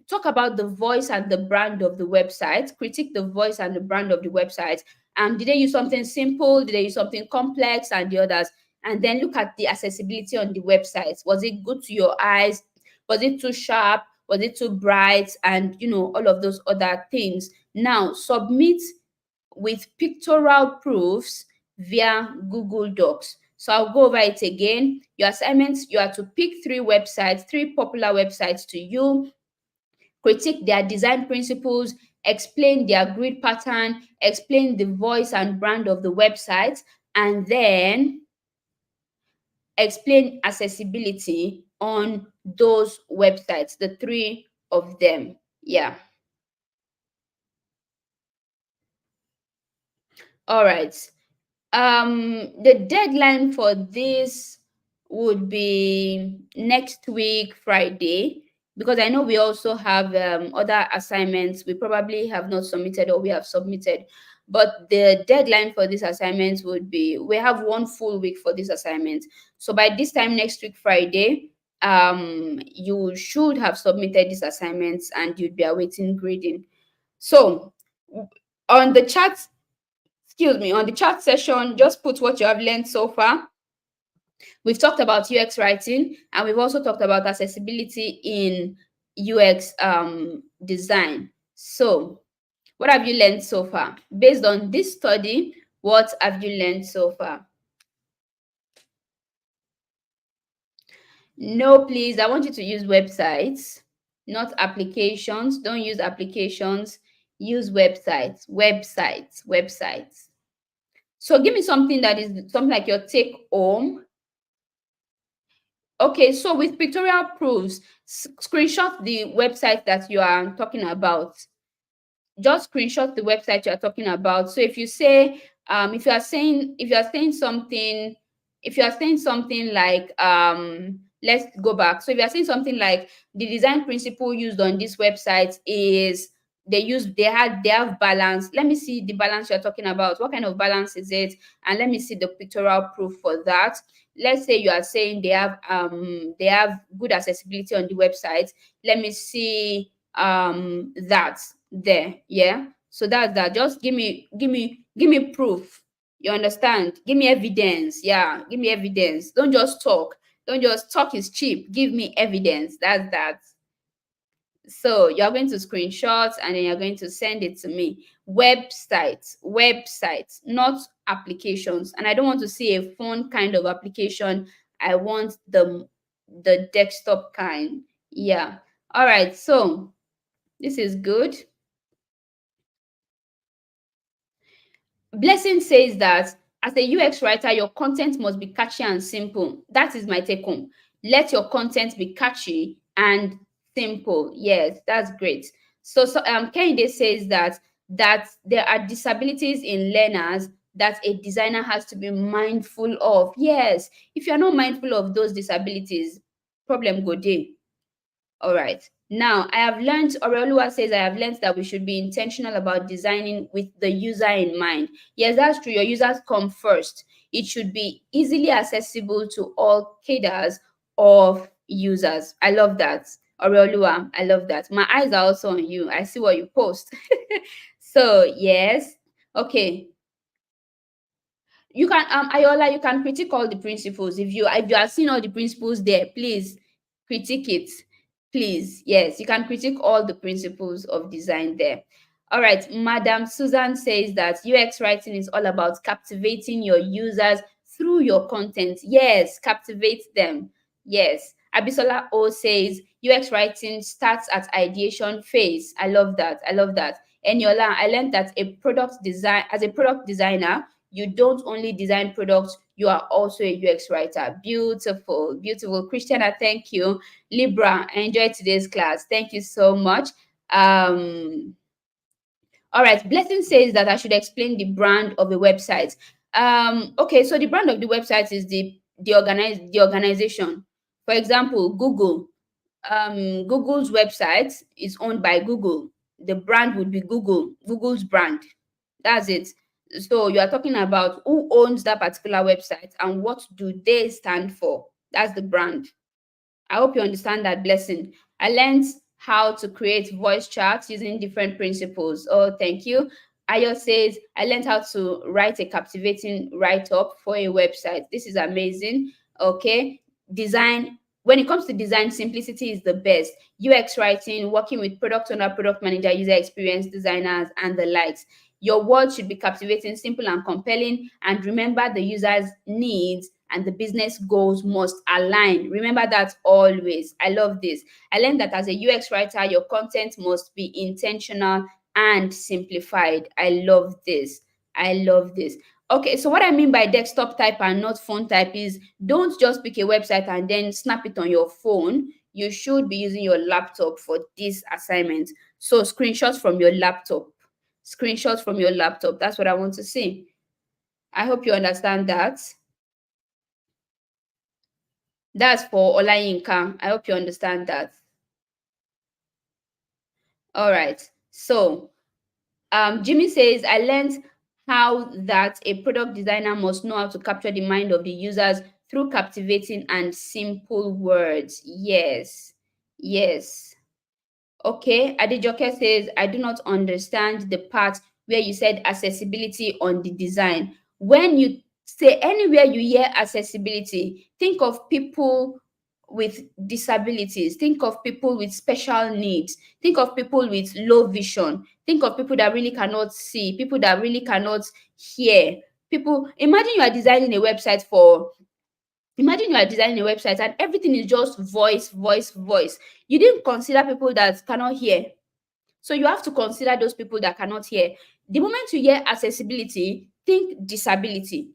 talk about the voice and the brand of the website. Critique the voice and the brand of the website. Did they use something simple? Did they use something complex? And the others. And then look at the accessibility on the website. Was it good to your eyes? Was it too sharp? Was it too bright? And all of those other things. Now submit with pictorial proofs via Google Docs. So I'll go over it again. Your assignments, you are to pick three popular websites to you, critique their design principles, explain their grid pattern, explain the voice and brand of the website, and then explain accessibility on those websites, the three of them. Yeah. All right. The deadline for this would be next week, Friday, because I know we also have other assignments we probably have not submitted or we have submitted. But the deadline for this assignment would be, we have 1 full week for this assignment. So by this time next week, Friday, you should have submitted these assignments and you'd be awaiting grading. So on the chat, on the chat session, just put what you have learned so far. We've talked about UX writing, and we've also talked about accessibility in UX design. So, what have you learned so far? Based on this study, what have you learned so far? No, please, I want you to use websites, not applications. Don't use applications. Use websites, websites, websites. So give me something that is something like your take home. Okay, so with pictorial proofs, screenshot the website that you are talking about. Just screenshot the website you are talking about. So if you say, if you are saying something like, let's go back. So if you are saying something like, the design principle used on this website is, they have balance. Let me see the balance you're talking about. What kind of balance is it? And let me see the pictorial proof for that. Let's say you are saying they have good accessibility on the website. Let me see that there. Yeah, so that's that. Just give me proof. You understand? Give me evidence. Yeah, give me evidence. Don't just talk. Don't just talk is cheap. Give me evidence. That's that. So you're going to screenshot and then you're going to send it to me. Websites, not applications. And I don't want to see a phone kind of application. I want the desktop kind. Yeah. All right. So this is good. Blessing says that as a UX writer, your content must be catchy and simple. That is my take home. Let your content be catchy and simple. Yes, that's great. So Kehinde says that there are disabilities in learners that a designer has to be mindful of. Yes, if you're not mindful of those disabilities, problem go dey. All right. Now, Oreoluwa says, I have learned that we should be intentional about designing with the user in mind. Yes, that's true. Your users come first. It should be easily accessible to all cadres of users. I love that. Oreoluwa, I love that. My eyes are also on you. I see what you post. So, yes. Okay. You can Ayola, you can critique all the principles. If you are seeing all the principles there, please critique it. Please, yes, you can critique all the principles of design there. All right, Madam Susan says that UX writing is all about captivating your users through your content. Yes, captivate them. Yes. Abisola O says UX writing starts at ideation phase. I love that. I love that. Eniola, I learned that as a product designer, you don't only design products, you are also a UX writer. Beautiful, beautiful. Christiana, thank you. Libra, I enjoyed today's class. Thank you so much. All right, Blessing says that I should explain the brand of a website. Okay, so the brand of the website is the organization. For example, Google. Google's website is owned by Google. The brand would be Google's brand. That's it. So you are talking about who owns that particular website and what do they stand for. That's the brand. I hope you understand that, Blessing. I learned how to create voice charts using different principles. Oh, thank you. Ayo says, I learned how to write a captivating write-up for a website. This is amazing. Okay. Design when it comes to design, simplicity is the best. UX writing, working with product owner, product manager, user experience designers, and the likes. Your words should be captivating, simple, and compelling. And remember, the user's needs and the business goals must align. Remember that always. I love this. I learned that as a UX writer, your content must be intentional and simplified. I love this. I love this. Okay, so what I mean by desktop type and not phone type is, don't just pick a website and then snap it on your phone. You should be using your laptop for this assignment. So screenshots from your laptop. Screenshots from your laptop. That's what I want to see. I hope you understand that. That's for Olayinka. I hope you understand that. All right. So Jimmy says, I learned how that a product designer must know how to capture the mind of the users through captivating and simple words. Yes, yes. Okay, Adejoke says, I do not understand the part where you said accessibility on the design. When you say anywhere you hear accessibility, think of people with disabilities, think of people with special needs, think of people with low vision, think of people that really cannot see, people that really cannot hear. People, imagine you are designing a website for Imagine you are designing a website and everything is just voice, voice, voice. You didn't consider people that cannot hear. So you have to consider those people that cannot hear. The moment you hear accessibility, think disability.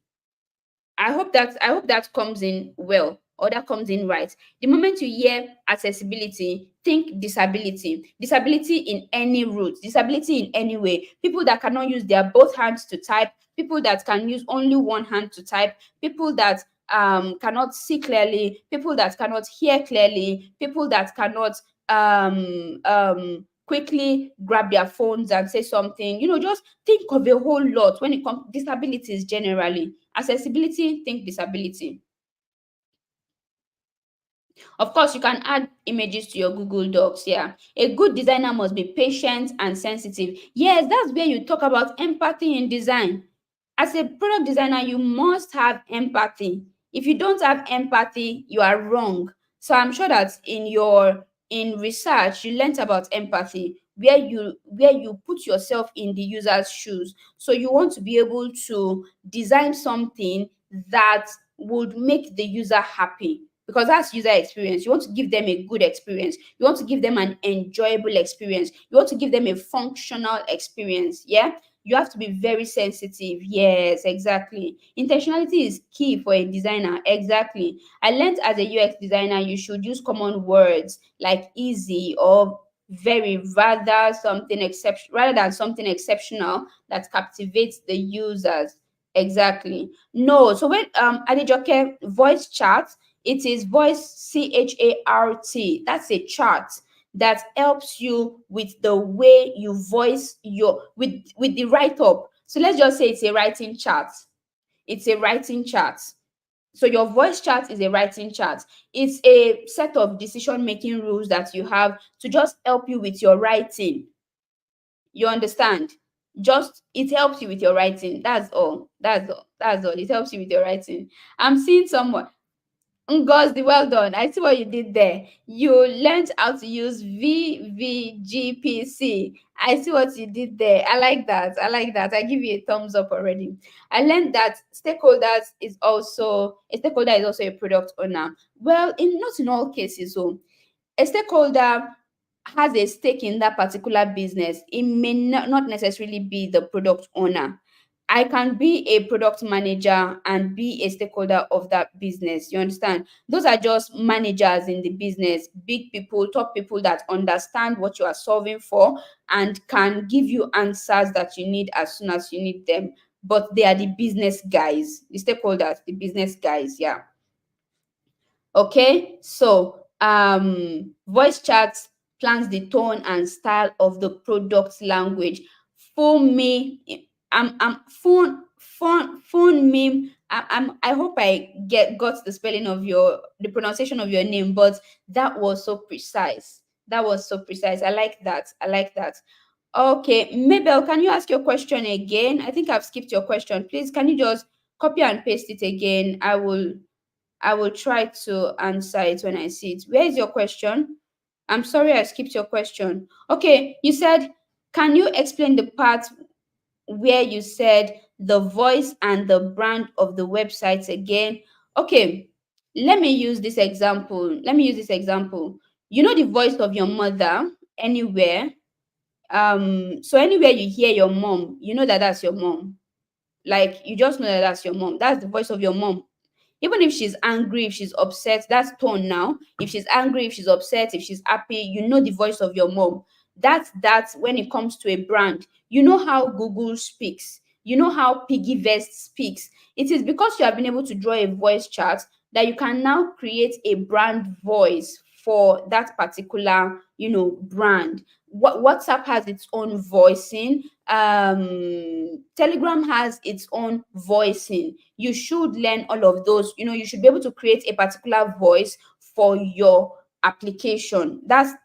I hope that comes in well, or that comes in right. The moment you hear accessibility, think disability. Disability in any route, disability in any way. People that cannot use their both hands to type, people that can use only one hand to type, people that cannot see clearly, people that cannot hear clearly, people that cannot quickly grab their phones and say something. Just think of a whole lot when it comes disabilities generally. Accessibility, think disability. Of course, you can add images to your Google Docs. Yeah. A good designer must be patient and sensitive. Yes, that's where you talk about empathy in design. As a product designer, you must have empathy. If you don't have empathy, you are wrong. So I'm sure that in research you learnt about empathy, where you put yourself in the user's shoes. So you want to be able to design something that would make the user happy, because that's user experience. You want to give them a good experience, you want to give them an enjoyable experience, you want to give them a functional experience. Yeah, you have to be very sensitive. Yes, exactly. Intentionality is key for a designer. Exactly. I learned as a UX designer, you should use common words like easy or very, rather than something exceptional that captivates the users. Exactly. No, so when Adejoke, voice chat, it is voice CHART. That's a chart that helps you with the way you voice with the write up. So let's just say it's a writing chart. It's a writing chart. So your voice chart is a writing chart. It's a set of decision making rules that you have to just help you with your writing. You understand? Just it helps you with your writing. That's all. That's all. That's all. It helps you with your writing. I'm seeing someone. Ngozi, well done. I see what you did there. You learned how to use VVGPC. I see what you did there. I like that. I like that. I give you a thumbs up already. I learned that a stakeholder is also a product owner. Well, in not in all cases. So a stakeholder has a stake in that particular business. It may not necessarily be the product owner. I can be a product manager and be a stakeholder of that business. You understand? Those are just managers in the business, big people, top people that understand what you are solving for and can give you answers that you need as soon as you need them. But they are the business guys, the stakeholders, the business guys. Yeah. Okay, so voice chat plans the tone and style of the product language. Phone me, I'm phone me. I hope I got the spelling of the pronunciation of your name, but that was so precise. That was so precise. I like that. I like that. Okay, Mabel, can you ask your question again? I think I've skipped your question. Please, can you just copy and paste it again? I will. I will try to answer it when I see it. Where is your question? I'm sorry I skipped your question. Okay, you said, can you explain the part where you said the voice and the brand of the website again? Okay, let me use this example. You know the voice of your mother anywhere. So anywhere you hear your mom, you know that that's your mom. Like, you just know that that's your mom. That's the voice of your mom. Even if she's angry, if she's upset, that's tone now. If she's angry, if she's upset, if she's happy, you know the voice of your mom. That's when it comes to a brand. You know how Google speaks. You know how Piggyvest speaks. It is because you have been able to draw a voice chart that you can now create a brand voice for that particular, brand. WhatsApp has its own voicing. Telegram has its own voicing. You should learn all of those. You should be able to create a particular voice for your application. That's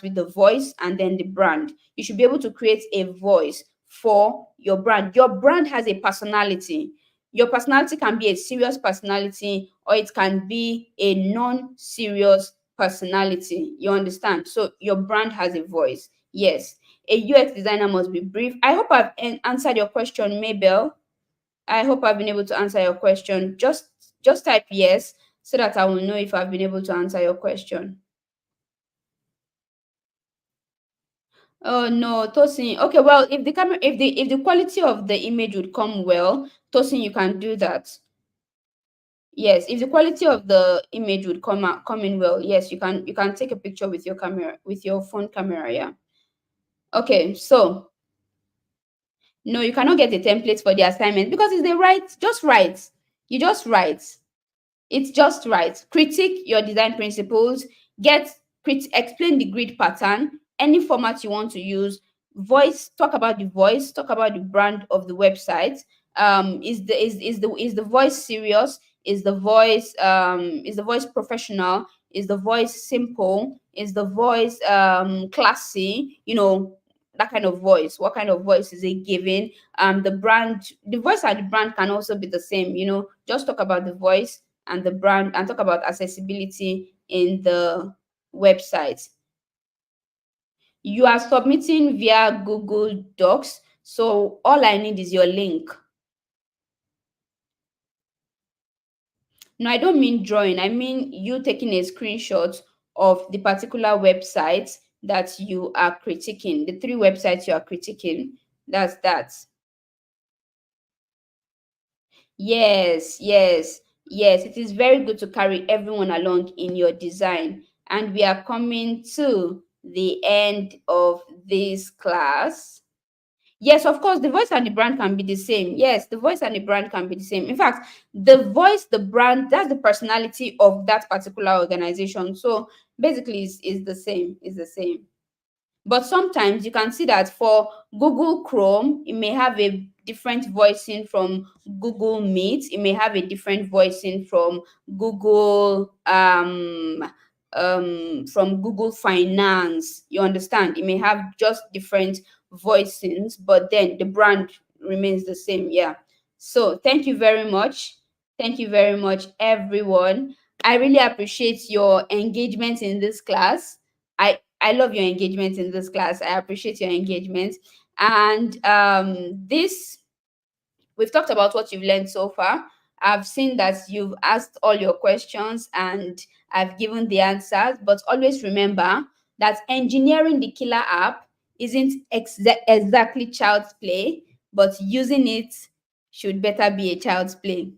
with the voice and then the brand. You should be able to create a voice for your brand. Your brand has a personality. Your personality can be a serious personality, or it can be a non-serious personality. You understand? So your brand has a voice. Yes. A UX designer must be brief. I hope I've answered your question, Mabel. I hope I've been able to answer your question. Just type yes so that I will know if I've been able to answer your question. Oh no, Tosin. Okay, well, if the camera, if the quality of the image would come well, Tosin, you can do that. Yes, if the quality of the image would come in well, yes, you can take a picture with your camera, with your phone camera, yeah. Okay, so no, you cannot get a template for the assignment because it's the right, just write. You just write. It's just right. Critique your design principles. Explain the grid pattern, any format you want to use. Talk about the voice. Talk about the brand of the website. Is the voice serious? Is the voice professional? Is the voice simple? Is the voice classy? That kind of voice. What kind of voice is it giving? The voice and the brand can also be the same. Just talk about the voice and the brand, and talk about accessibility in the website. You are submitting via Google Docs, so all I need is your link. No, I don't mean drawing. I mean you taking a screenshot of the particular website that you are critiquing, the three websites you are critiquing. That's that. Yes, yes, yes. It is very good to carry everyone along in your design. And we are coming to the end of this class. Yes, of course, the voice and the brand can be the same. Yes, the voice and the brand can be the same. In fact, the voice, the brand, that's the personality of that particular organization. So basically, is the same. Is the same. But sometimes you can see that for Google Chrome, it may have a different voicing from Google Meet. It may have a different voicing from Google Finance. You understand? It may have just different voicings, but then the brand remains the same. Yeah. So thank you very much. Thank you very much, everyone. I really appreciate your engagement in this class. I love your engagement in this class. I appreciate your engagement. And this we've talked about what you've learned so far. I've seen that you've asked all your questions and I've given the answers. But always remember that engineering the killer app isn't exactly child's play, but using it should better be a child's play.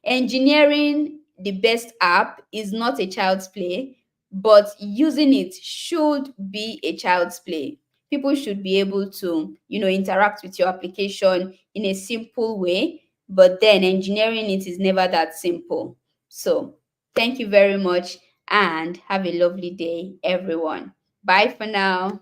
Engineering the best app is not a child's play, but using it should be a child's play. People should be able to, interact with your application in a simple way, but then engineering it is never that simple. So, thank you very much and have a lovely day, everyone. Bye for now.